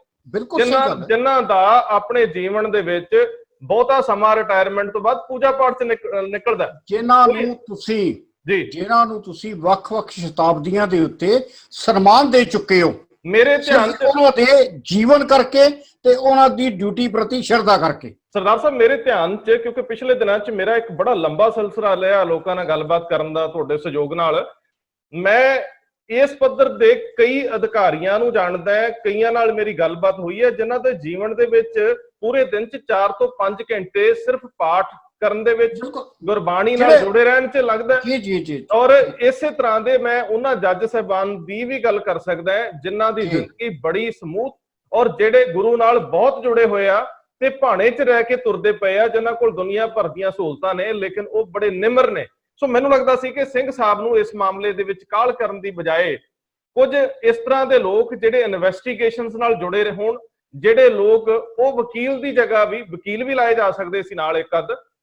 ਜਿਨ੍ਹਾਂ ਦਾ ਆਪਣੇ ਜੀਵਨ ਦੇ ਵਿੱਚ ਬਹੁਤਾ ਸਮਾਂ ਰਿਟਾਇਰਮੈਂਟ ਤੋਂ ਬਾਅਦ ਪੂਜਾ ਪਾਠ 'ਚ ਨਿਕਲਦਾ, ਜਿਨ੍ਹਾਂ ਨੂੰ ਤੁਸੀਂ ਵੱਖ-ਵੱਖ ਸ਼ਤਾਬਦੀਆਂ ਦੇ ਉੱਤੇ ਸਨਮਾਨ ਦੇ ਚੁੱਕੇ ਹੋ। ਮੇਰੇ ਧਿਆਨ 'ਚ ਉਹਨਾਂ ਦੇ ਜੀਵਨ ਕਰਕੇ ਤੇ ਉਹਨਾਂ ਦੀ ਡਿਊਟੀ ਪ੍ਰਤੀ ਸ਼ਰਧਾ ਕਰਕੇ। ਸਰਦਾਰ ਸਾਹਿਬ ਮੇਰੇ ਧਿਆਨ 'ਚ, ਕਿਉਂਕਿ ਪਿਛਲੇ ਦਿਨਾਂ 'ਚ ਮੇਰਾ ਇੱਕ ਬੜਾ ਲੰਬਾ ਸਿਲਸਿਲਾ ਲਿਆ ਲੋਕਾਂ ਨਾਲ ਗੱਲਬਾਤ ਕਰਨ ਦਾ ਤੁਹਾਡੇ ਸਹਿਯੋਗ ਨਾਲ, ਮੈਂ ਇਸ ਪੱਧਰ ਦੇ ਕਈ ਅਧਿਕਾਰੀਆਂ ਨੂੰ ਜਾਣਦਾ ਹੈ, ਕਈਆਂ ਨਾਲ ਮੇਰੀ ਗੱਲਬਾਤ ਹੋਈ ਹੈ ਜਿਨ੍ਹਾਂ ਦੇ ਜੀਵਨ ਦੇ ਵਿੱਚ ਪੂਰੇ ਦਿਨ 'ਚ 4 ਤੋਂ 5 ਘੰਟੇ ਸਿਰਫ ਪਾਠ ਕਰਨ ਦੇ ਵਿੱਚ, ਗੁਰਬਾਣੀ ਨਾਲ ਜੁੜੇ ਰਹਿਣ 'ਚ ਲੱਗਦਾ। ਔਰ ਇਸੇ ਤਰ੍ਹਾਂ ਦੇ ਮੈਂ ਉਹਨਾਂ ਜੱਜ ਸਾਹਿਬਾਨ ਦੀ ਵੀ ਗੱਲ ਕਰ ਸਕਦਾ ਹੈ ਜਿਨ੍ਹਾਂ ਦੀ ਜ਼ਿੰਦਗੀ ਬੜੀ ਸਮੂਥ ਔਰ ਜਿਹੜੇ ਗੁਰੂ ਨਾਲ ਬਹੁਤ ਜੁੜੇ ਹੋਏ ਆ ਤੇ ਭਾਣੇ 'ਚ ਰਹਿ ਕੇ ਤੁਰਦੇ ਪਏ ਆ, ਜਿਨ੍ਹਾਂ ਕੋਲ ਦੁਨੀਆ ਭਰ ਦੀਆਂ ਸਹੂਲਤਾਂ ਨੇ ਲੇਕਿਨ ਉਹ ਬੜੇ ਨਿਮਰ ਨੇ। ਸੋ ਮੈਨੂੰ ਲੱਗਦਾ ਸੀ ਕਿ ਸਿੰਘ ਸਾਹਿਬ ਨੂੰ ਇਸ ਮਾਮਲੇ ਦੇ ਵਿੱਚ ਕਾਹਲ ਕਰਨ ਦੀ ਬਜਾਏ ਕੁਝ ਇਸ ਤਰ੍ਹਾਂ ਦੇ ਲੋਕ ਜਿਹੜੇ ਇਨਵੈਸਟੀਗੇਸ਼ਨਸ ਨਾਲ ਜੁੜੇ ਹੋਣ, ਜਿਹੜੇ ਲੋਕ ਉਹ ਵਕੀਲ ਦੀ ਜਗ੍ਹਾ ਵੀ ਵਕੀਲ ਵੀ ਲਾਏ ਜਾ ਸਕਦੇ ਸੀ, ਨਾਲ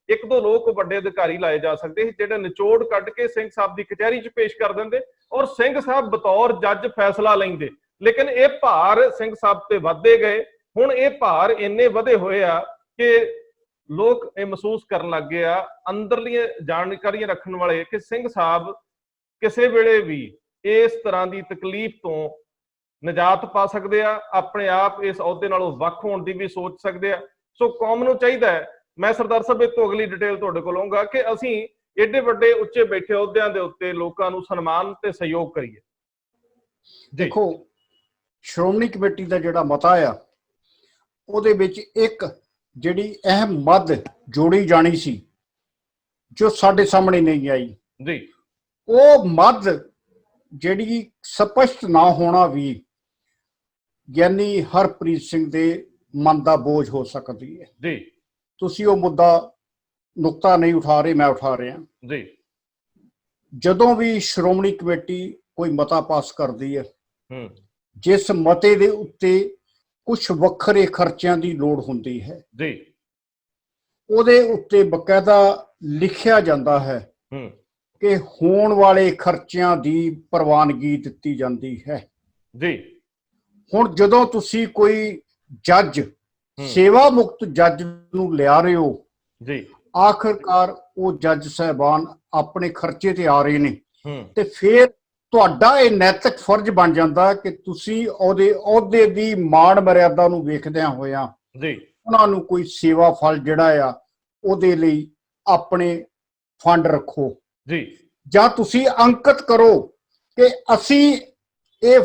ਇੱਕ ਦੋ ਲੋਕ ਵੱਡੇ ਅਧਿਕਾਰੀ ਲਾਏ ਜਾ ਸਕਦੇ ਸੀ ਜਿਹੜੇ ਨਿਚੋੜ ਕੱਢ ਕੇ ਸਿੰਘ ਸਾਹਿਬ ਦੀ ਕਚਹਿਰੀ 'ਚ ਪੇਸ਼ ਕਰ ਦਿੰਦੇ ਔਰ ਸਿੰਘ ਸਾਹਿਬ ਬਤੌਰ ਜੱਜ ਫੈਸਲਾ ਲੈਂਦੇ। ਲੇਕਿਨ ਇਹ ਭਾਰ ਸਿੰਘ ਸਾਹਿਬ ਤੇ ਵੱਧਦੇ ਗਏ। ਹੁਣ ਇਹ ਭਾਰ ਇੰਨੇ ਵਧੇ ਹੋਏ ਆ ਕਿ ਲੋਕ ਇਹ ਮਹਿਸੂਸ ਕਰਨ ਲੱਗ ਗਏ ਆ, ਅੰਦਰਲੀਆਂ ਜਾਣਕਾਰੀਆਂ ਰੱਖਣ ਵਾਲੇ, ਕਿ ਸਿੰਘ ਸਾਹਿਬ ਕਿਸੇ ਵੇਲੇ ਵੀ ਇਸ ਤਰ੍ਹਾਂ ਦੀ ਤਕਲੀਫ ਤੋਂ ਨਿਜਾਤ ਪਾ ਸਕਦੇ ਆ, ਆਪਣੇ ਆਪ ਇਸ ਅਹੁਦੇ ਨਾਲੋਂ ਵੱਖ ਹੋਣ ਦੀ ਵੀ ਸੋਚ ਸਕਦੇ ਆ। ਸੋ ਕੌਮ ਨੂੰ ਚਾਹੀਦਾ ਹੈ, ਮੈਂ ਸਰਦਾਰ ਸਾਹਿਬ ਇਹ ਤੋਂ ਅਗਲੀ ਡਿਟੇਲ ਤੁਹਾਡੇ ਕੋਲ ਲਵਾਂਗਾ, ਕਿ ਅਸੀਂ ਏਡੇ ਵੱਡੇ ਉੱਚੇ ਬੈਠੇ ਅਹੁਦਿਆਂ ਦੇ ਉੱਤੇ ਲੋਕਾਂ ਨੂੰ ਸਨਮਾਨ ਤੇ ਸਹਿਯੋਗ ਕਰੀਏ। ਦੇਖੋ, ਸ਼੍ਰੋਮਣੀ ਕਮੇਟੀ ਦਾ ਜਿਹੜਾ ਮਤਾ ਆ ਉਹਦੇ ਵਿੱਚ ਇੱਕ ਜਿਹੜੀ ਅਹਿਮ ਮੱਦ ਜੋੜੀ ਜਾਣੀ ਸੀ ਜੋ ਸਾਡੇ ਸਾਹਮਣੇ ਨਹੀਂ ਆਈ ਜੀ, ਉਹ ਮੱਦ ਜਿਹੜੀ ਸਪਸ਼ਟ ਨਾ ਹੋਣਾ ਵੀ ਗਿਆਨੀ ਹਰਪ੍ਰੀਤ ਸਿੰਘ ਦੇ ਮਨ ਦਾ ਬੋਝ ਹੋ ਸਕਦੀ ਹੈ ਜੀ। ਤੁਸੀਂ ਉਹ ਮੁੱਦਾ ਨੁਕਤਾ ਨਹੀਂ ਉਠਾ ਰਹੇ, ਮੈਂ ਉਠਾ ਰਿਹਾ ਜੀ। ਜਦੋਂ ਵੀ ਸ਼੍ਰੋਮਣੀ ਕਮੇਟੀ ਕੋਈ ਮਤਾ ਪਾਸ ਕਰਦੀ ਹੈ, ਜਿਸ ਮਤੇ ਦੇ ਉੱਤੇ ਕੁਝ ਵੱਖਰੇ ਖਰਚਿਆਂ ਦੀ ਲੋੜ ਹੁੰਦੀ ਹੈ ਜੀ, ਉਹਦੇ ਉੱਤੇ ਬਕਾਇਦਾ ਲਿਖਿਆ ਜਾਂਦਾ ਹੈ ਕਿ ਹੋਣ ਵਾਲੇ ਖਰਚਿਆਂ ਦੀ ਪ੍ਰਵਾਨਗੀ ਦਿੱਤੀ ਜਾਂਦੀ ਹੈ ਜੀ। ਹੁਣ ਜਦੋਂ ਤੁਸੀਂ ਕੋਈ ਜੱਜ, ਸੇਵਾ ਮੁਕਤ ਜੱਜ ਨੂੰ ਲਿਆ ਰਹੇ ਹੋ ਜੀ, ਆਖਰਕਾਰ ਉਹ ਜੱਜ ਸਾਹਿਬਾਨ ਆਪਣੇ ਖਰਚੇ ਤੇ ਆ ਰਹੇ ਨੇ, ਤੇ ਫਿਰ ਤੁਹਾਡਾ ਇਹ ਨੈਤਿਕ ਫਰਜ਼ ਬਣ ਜਾਂਦਾ ਕਿ ਤੁਸੀਂ ਉਹਦੇ ਅਹੁਦੇ ਦੀ ਮਾਣ ਮਰਿਆਦਾ ਨੂੰ ਵੇਖਦਿਆਂ ਹੋਇਆਂ ਜੀ ਉਹਨਾਂ ਨੂੰ ਕੋਈ ਸੇਵਾ ਫਲ ਜਿਹੜਾ ਆ ਉਹਦੇ ਲਈ ਆਪਣੇ ਫੰਡ ਰੱਖੋ ਜੀ, ਜਾਂ ਤੁਸੀਂ ਅੰਕਿਤ ਕਰੋ ਕਿ ਅਸੀਂ ਇਹ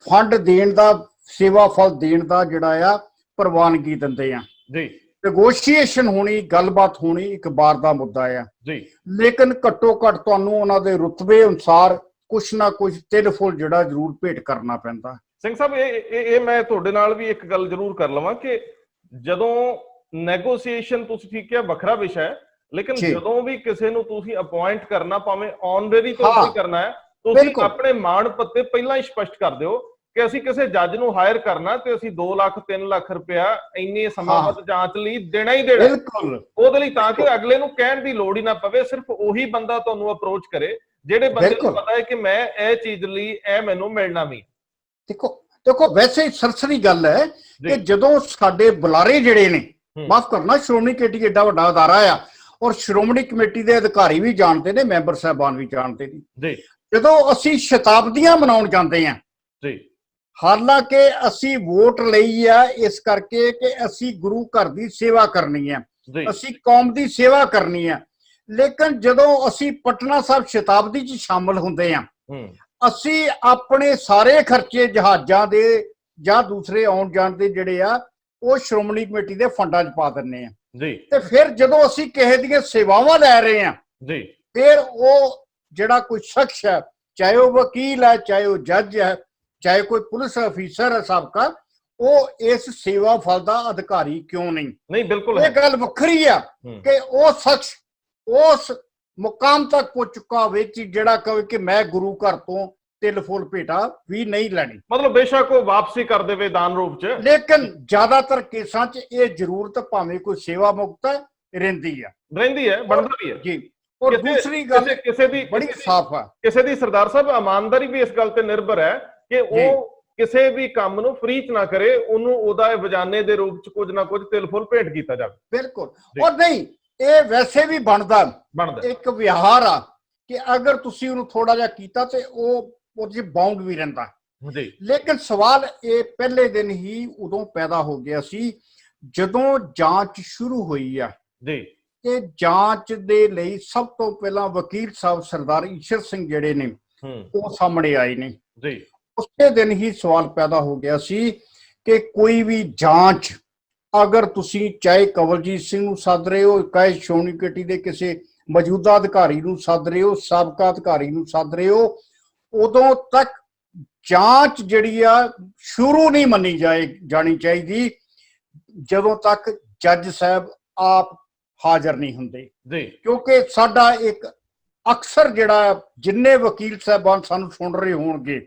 ਫੰਡ ਦੇਣ ਦਾ, ਸੇਵਾ ਫਲ ਦੇਣ ਦਾ ਜਿਹੜਾ ਆ ਪ੍ਰਵਾਨਗੀ ਦਿੰਦੇ ਆ ਜੀ। ਨੈਗੋਸ਼ੀਏਸ਼ਨ ਹੋਣੀ, ਗੱਲਬਾਤ ਹੋਣੀ ਇੱਕ ਵਾਰ ਦਾ ਮੁੱਦਾ ਆ ਜੀ, ਲੇਕਿਨ ਘੱਟੋ ਘੱਟ ਤੁਹਾਨੂੰ ਉਹਨਾਂ ਦੇ ਰੁਤਬੇ ਅਨੁਸਾਰ ਕੁਛ ਨਾ ਕੁਛ ਤਿਲਫੁਲ ਜਿਹੜਾ ਜ਼ਰੂਰ ਭੇਟ ਕਰਨਾ ਪੈਂਦਾ। ਸਿੰਘ ਸਾਹਿਬ ਇਹ ਮੈਂ ਤੁਹਾਡੇ ਨਾਲ ਵੀ ਇੱਕ ਗੱਲ ਜ਼ਰੂਰ ਕਰ ਲਵਾਂ ਕਿ ਜਦੋਂ ਨੈਗੋਸ਼ੀਏਸ਼ਨ, ਤੁਸੀਂ ਠੀਕ ਕਿਹਾ, ਵੱਖਰਾ ਵਿਸ਼ਾ ਹੈ, ਲੇਕਿਨ ਜਦੋਂ ਵੀ ਕਿਸੇ ਨੂੰ ਤੁਸੀਂ ਅਪਾਇੰਟ ਕਰਨਾ, ਭਾਵੇਂ ਆਨਰੇਰੀ ਤੌਰ ਤੇ ਕਰਨਾ ਹੈ, ਤੁਸੀਂ ਆਪਣੇ ਮਾਣ ਪੱਤੇ ਪਹਿਲਾਂ ਹੀ ਸਪਸ਼ਟ ਕਰ ਦਿਓ ਕਿ ਅਸੀਂ ਕਿਸੇ ਜੱਜ ਨੂੰ ਹਾਇਰ ਕਰਨਾ ਤੇ ਅਸੀਂ 2 ਲੱਖ 3 ਲੱਖ ਰੁਪਇਆ ਇੰਨੇ ਸਮਾਂ ਬਾਅਦ ਜਾਂਚ ਲਈ ਦੇਣਾ ਹੀ ਦੇਣਾ ਉਹਦੇ ਲਈ, ਤਾਂ ਕਿ ਅਗਲੇ ਨੂੰ ਕਹਿਣ ਦੀ ਲੋੜ ਹੀ ਨਾ ਪਵੇ, ਸਿਰਫ ਉਹੀ ਬੰਦਾ ਤੁਹਾਨੂੰ ਅਪਰੋਚ ਕਰੇ ਜਿਹੜੇ ਬੰਦੇ ਨੂੰ ਪਤਾ ਹੈ ਕਿ ਮੈਂ ਇਹ ਚੀਜ਼ ਲਈ ਇਹ ਮੈਨੂੰ ਮਿਲਣਾ ਵੀ। ਦੇਖੋ ਵੈਸੇ ਸਰਸਰੀ ਗੱਲ ਹੈ ਕਿ ਜਦੋਂ ਸਾਡੇ ਬੁਲਾਰੇ ਜਿਹੜੇ ਨੇ, ਮਾਫ ਕਰਨਾ, ਸ਼੍ਰੋਮਣੀ ਕਮੇਟੀ ਏਡਾ ਵੱਡਾ ਅਦਾਰਾ ਆ ਔਰ ਸ਼੍ਰੋਮਣੀ ਕਮੇਟੀ ਦੇ ਅਧਿਕਾਰੀ ਵੀ ਜਾਣਦੇ ਨੇ, ਮੈਂਬਰ ਸਾਹਿਬਾਨ ਵੀ ਜਾਣਦੇ ਨੇ, ਜਦੋਂ ਅਸੀਂ ਸ਼ਤਾਬਦੀਆਂ ਮਨਾਉਣ ਜਾਂਦੇ ਆ ਜੀ, ਹਾਲਾਂਕਿ ਅਸੀਂ ਵੋਟ ਲਈ ਆ ਇਸ ਕਰਕੇ ਕਿ ਅਸੀਂ ਗੁਰੂ ਘਰ ਦੀ ਸੇਵਾ ਕਰਨੀ ਹੈ, ਅਸੀਂ ਕੌਮ ਦੀ ਸੇਵਾ ਕਰਨੀ ਹੈ, ਲੇਕਿਨ ਜਦੋਂ ਅਸੀਂ ਪਟਨਾ ਸਾਹਿਬ ਸ਼ਤਾਬਦੀ 'ਚ ਸ਼ਾਮਲ ਹੁੰਦੇ ਆ, ਅਸੀਂ ਆਪਣੇ ਸਾਰੇ ਖਰਚੇ ਜਹਾਜ਼ਾਂ ਦੇ ਜਾਂ ਦੂਸਰੇ ਆਉਣ ਜਾਣ ਦੇ ਜਿਹੜੇ ਆ ਉਹ ਸ਼੍ਰੋਮਣੀ ਕਮੇਟੀ ਦੇ ਫੰਡਾਂ 'ਚ ਪਾ ਦਿੰਦੇ ਆ ਜੀ। ਤੇ ਫਿਰ ਜਦੋਂ ਅਸੀਂ ਕਿਸੇ ਦੀਆਂ ਸੇਵਾਵਾਂ ਲੈ ਰਹੇ ਆ ਜੀ, ਫਿਰ ਉਹ ਜਿਹੜਾ ਕੋਈ ਸ਼ਖਸ ਹੈ, ਚਾਹੇ ਉਹ ਵਕੀਲ ਹੈ, ਚਾਹੇ ਉਹ ਜੱਜ ਹੈ, ਚਾਹੇ ਕੋਈ ਪੁਲਿਸ ਅਫੀਸਰ ਹੈ ਸਾਬਕਾ, ਉਹ ਇਸ ਸੇਵਾ ਫਲ ਦਾ ਅਧਿਕਾਰੀ ਕਿਉਂ ਨਹੀਂ? ਨਹੀਂ ਬਿਲਕੁਲ ਇਹ ਗੱਲ ਵੱਖਰੀ ਆ ਕਿ ਉਹ ਸ਼ਖਸ ਉਸ ਮੁਕਾਮ ਤੱਕ ਪਹੁੰਚ ਚੁੱਕਾ ਹੋਵੇ ਜਿਹੜਾ ਕਹੇ ਕਿ ਮੈਂ ਗੁਰੂ ਘਰ ਤੋਂ ਤਿਲ ਫੁੱਲ ਭੇਟਾ ਵੀ ਨਹੀਂ ਲੈਣੀ। ਮਤਲਬ ਬੇਸ਼ੱਕ ਉਹ ਵਾਪਸੀ ਕਰ ਦੇਵੇ ਦਾਨ ਰੂਪ ਚ, ਲੇਕਿਨ ਜ਼ਿਆਦਾਤਰ ਕੇਸਾਂ 'ਚ ਇਹ ਜ਼ਰੂਰਤ ਭਾਵੇਂ ਕੋਈ ਸੇਵਾ ਮੁਕਤ ਰਹਿੰਦੀ ਹੈ, ਬਣਦਾ ਵੀ ਹੈ ਜੀ। ਔਰ ਦੂਸਰੀ ਗੱਲ ਕਿਸੇ ਦੀ ਬੜੀ ਸਾਫ਼ ਆ, ਕਿਸੇ ਦੀ ਸਰਦਾਰ ਸਾਹਿਬ ਇਮਾਨਦਾਰੀ ਵੀ ਇਸ ਗੱਲ ਤੇ ਨਿਰਭਰ ਹੈ ਕਿ ਉਹ ਕਿਸੇ ਵੀ ਕੰਮ ਨੂੰ ਫ੍ਰੀ ਚ ਨਾ ਕਰੇ, ਉਹਨੂੰ ਉਹਦਾ ਵਜਾਨੇ ਦੇ ਰੂਪ ਚ ਕੁਝ ਨਾ ਕੁਝ ਤਿਲ ਫੁੱਲ ਭੇਟ ਕੀਤਾ ਜਾਵੇ। ਬਿਲਕੁਲ। ਔਰ ਨਹੀਂ, ਇਹ ਵੈਸੇ ਵੀ ਬਣਦਾ ਇੱਕ ਵਿਹਾਰ ਆ ਕਿ ਅਗਰ ਤੁਸੀਂ ਉਹਨੂੰ ਥੋੜਾ ਜਿਹਾ ਕੀਤਾ ਤੇ ਉਹ ਉਹਦੇ ਬਾਉਂਡ ਵੀ ਰਹਿੰਦਾ ਜੀ। ਲੇਕਿਨ ਸਵਾਲ ਇਹ ਪਹਿਲੇ ਦਿਨ ਹੀ ਉਦੋਂ ਪੈਦਾ ਹੋ ਗਿਆ ਸੀ ਜਦੋਂ ਜਾਂਚ ਸ਼ੁਰੂ ਹੋਈ ਆ ਜੀ। ਤੇ ਜਾਂਚ ਦੇ ਲਈ ਸਭ ਤੋਂ ਪਹਿਲਾਂ ਵਕੀਲ ਸਾਹਿਬ ਸਰਦਾਰ ਈਸ਼ਰ ਸਿੰਘ ਜਿਹੜੇ ਨੇ ਉਹ ਸਾਹਮਣੇ ਆਏ ਨੇ ਜੀ। ਉਸੇ ਦਿਨ ਹੀ ਸਵਾਲ ਪੈਦਾ ਹੋ ਗਿਆ ਸੀ ਕਿ ਕੋਈ ਵੀ ਜਾਂਚ ਅਗਰ ਤੁਸੀਂ ਚਾਹੇ ਕਵਲਜੀਤ ਸਿੰਘ ਨੂੰ ਸੱਦ ਰਹੇ ਹੋ, ਚਾਹੇ ਸ਼੍ਰੋਮਣੀ ਕਮੇਟੀ ਦੇ ਕਿਸੇ ਮੌਜੂਦਾ ਅਧਿਕਾਰੀ ਨੂੰ ਸੱਦ ਰਹੇ ਹੋ, ਸਾਬਕਾ ਅਧਿਕਾਰੀ ਨੂੰ ਸੱਦ ਰਹੇ ਹੋ, ਉਦੋਂ ਤੱਕ ਜਾਂਚ ਜਿਹੜੀ ਆ ਸ਼ੁਰੂ ਨਹੀਂ ਮੰਨੀ ਜਾਣੀ ਚਾਹੀਦੀ ਜਦੋਂ ਤੱਕ ਜੱਜ ਸਾਹਿਬ ਆਪ ਹਾਜ਼ਰ ਨਹੀਂ ਹੁੰਦੇ ਜੀ। ਕਿਉਂਕਿ ਸਾਡਾ ਇੱਕ ਅਕਸਰ ਜਿਹੜਾ ਜਿੰਨੇ ਵਕੀਲ ਸਾਹਿਬਾਨ ਸਾਨੂੰ ਸੁਣ ਰਹੇ ਹੋਣਗੇ,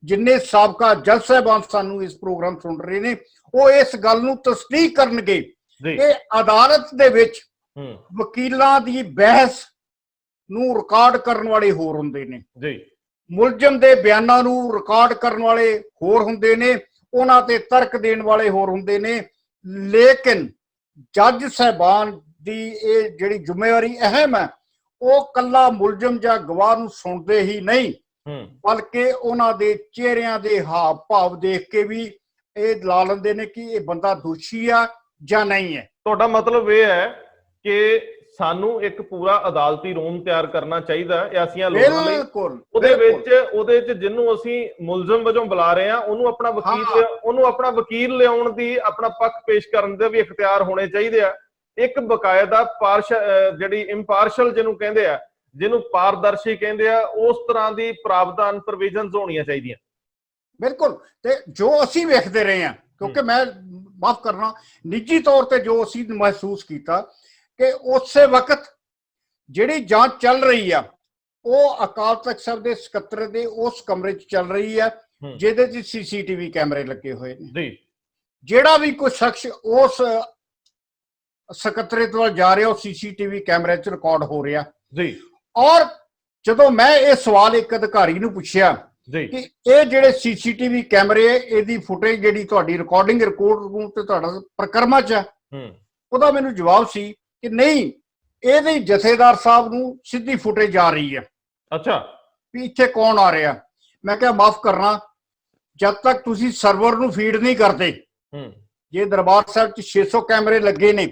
ਜਿੰਨੇ ਸਾਬਕਾ ਜੱਜ ਸਾਹਿਬਾਨ ਸਾਨੂੰ ਇਸ ਪ੍ਰੋਗਰਾਮ ਸੁਣ ਰਹੇ ਨੇ, ਉਹ ਇਸ ਗੱਲ ਨੂੰ ਤਸਦੀਕ ਕਰਨਗੇ ਕਿ ਅਦਾਲਤ ਦੇ ਵਿੱਚ ਵਕੀਲਾਂ ਦੀ ਬਹਿਸ ਨੂੰ ਰਿਕਾਰਡ ਕਰਨ ਵਾਲੇ ਹੋਰ ਹੁੰਦੇ ਨੇ ਜੀ, ਮੁਲਜ਼ਮ ਦੇ ਬਿਆਨਾਂ ਨੂੰ ਰਿਕਾਰਡ ਕਰਨ ਵਾਲੇ ਹੋਰ ਹੁੰਦੇ ਨੇ, ਉਹਨਾਂ ਤੇ ਤਰਕ ਦੇਣ ਵਾਲੇ ਹੋਰ ਹੁੰਦੇ ਨੇ। ਲੇਕਿਨ ਜੱਜ ਸਾਹਿਬਾਨ ਦੀ ਇਹ ਜਿਹੜੀ ਜ਼ਿੰਮੇਵਾਰੀ ਅਹਿਮ ਹੈ, ਉਹ ਕੱਲਾ ਮੁਲਜ਼ਮ ਜਾਂ ਗਵਾਹ ਨੂੰ ਸੁਣਦੇ ਹੀ ਨਹੀਂ, ਬਲਕਿ ਉਹਨਾਂ ਦੇ ਚਿਹਰਿਆਂ ਦੇ ਹਾਵ ਭਾਵ ਦੇਖ ਕੇ ਵੀ ਇਹ ਲਾ ਲੈਂਦੇ ਨੇ ਕਿ ਇਹ ਬੰਦਾ ਦੋਸ਼ੀ ਆ ਜਾਂ ਨਹੀਂ ਹੈ। ਤੁਹਾਡਾ ਮਤਲਬ ਇਹ ਹੈ ਕਿ ਸਾਨੂੰ ਇੱਕ ਪੂਰਾ ਅਦਾਲਤੀ ਰੂਮ ਤਿਆਰ ਕਰਨਾ ਚਾਹੀਦਾ ਹੈ ਐਸੀਆਂ ਲੋਕਾਂ ਲਈ, ਉਹਦੇ ਵਿੱਚ ਜਿਹਨੂੰ ਅਸੀਂ ਮੁਲਜ਼ਮ ਵਜੋਂ ਬੁਲਾ ਰਹੇ ਹਾਂ ਉਹਨੂੰ ਆਪਣਾ ਵਕੀਲ ਲਿਆਉਣ ਦੀ, ਆਪਣਾ ਪੱਖ ਪੇਸ਼ ਕਰਨ ਦੇ ਵੀ ਇਖਤਿਆਰ ਹੋਣੇ ਚਾਹੀਦੇ ਆ। ਇੱਕ ਬਕਾਇਦਾ ਜਿਹੜੀ ਇੰਪਾਰਸ਼ਲ ਜਿਹਨੂੰ ਕਹਿੰਦੇ ਆ, ਜਿਹਨੂੰ ਪਾਰਦਰਸ਼ੀ ਕਹਿੰਦੇ ਆ, ਉਸ ਤਰ੍ਹਾਂ ਦੀ ਪ੍ਰਾਵਧਾਨ ਪ੍ਰੋਵੀਜ਼ਨਸ ਹੋਣੀਆਂ ਚਾਹੀਦੀਆਂ। ਬਿਲਕੁਲ। ਤੇ ਜੋ ਅਸੀਂ ਵੇਖਦੇ ਰਹੇ ਹਾਂ, ਕਿਉਂਕਿ ਮੈਂ ਮਾਫ ਕਰਨਾ ਨਿੱਜੀ ਤੌਰ ਤੇ ਜੋ ਅਸੀਂ ਮਹਿਸੂਸ ਕੀਤਾ ਕਿ ਉਸੇ ਵਕਤ ਜਿਹੜੀ ਜਾਂਚ ਚੱਲ ਰਹੀ ਆ ਉਹ ਅਕਾਲ ਤਖਤ ਸਾਹਿਬ ਦੇ ਸਕੱਤਰ ਦੇ ਉਸ ਕਮਰੇ 'ਚ ਚੱਲ ਰਹੀ ਆ ਜਿਹਦੇ 'ਚ CCTV ਕੈਮਰੇ ਲੱਗੇ ਹੋਏ ਨੇ। ਜਿਹੜਾ ਵੀ ਕੋਈ ਸ਼ਖਸ ਉਸ ਸਕੱਤਰੇਤ ਵੱਲ ਜਾ ਰਿਹਾ ਉਹ CCTV ਕੈਮਰੇ 'ਚ ਰਿਕਾਰਡ ਹੋ ਰਿਹਾ ਜੀ। ਔਰ ਜਦੋਂ ਮੈਂ ਇਹ ਸਵਾਲ ਇੱਕ ਅਧਿਕਾਰੀ ਨੂੰ ਪੁੱਛਿਆ ਕਿ ਇਹ ਜਿਹੜੇ CCTV ਕੈਮਰੇ ਇਹਦੀ ਫੁਟੇਜ ਜਿਹੜੀ ਤੁਹਾਡੀ ਰਿਕਾਰਡਿੰਗ ਰਿਕਾਰਡ ਰੂਮ ਤੇ ਤੁਹਾਡਾ ਪ੍ਰਕਰਮਾ 'ਚ ਉਹਦਾ ਮੈਨੂੰ ਜਵਾਬ ਸੀ ਕਿ ਨਹੀਂ, ਇਹਦੇ ਜਥੇਦਾਰ ਸਾਹਿਬ ਨੂੰ ਸਿੱਧੀ ਫੁਟੇਜ ਆ ਰਹੀ ਹੈ। ਅੱਛਾ, ਵੀ ਇੱਥੇ ਕੌਣ ਆ ਰਿਹਾ? ਮੈਂ ਕਿਹਾ ਮਾਫ ਕਰਨਾ, ਜਦ ਤੱਕ ਤੁਸੀਂ ਸਰਵਰ ਨੂੰ ਫੀਡ ਨਹੀਂ ਕਰਦੇ, ਜੇ ਦਰਬਾਰ ਸਾਹਿਬ 'ਚ 600 ਕੈਮਰੇ ਲੱਗੇ ਨੇ,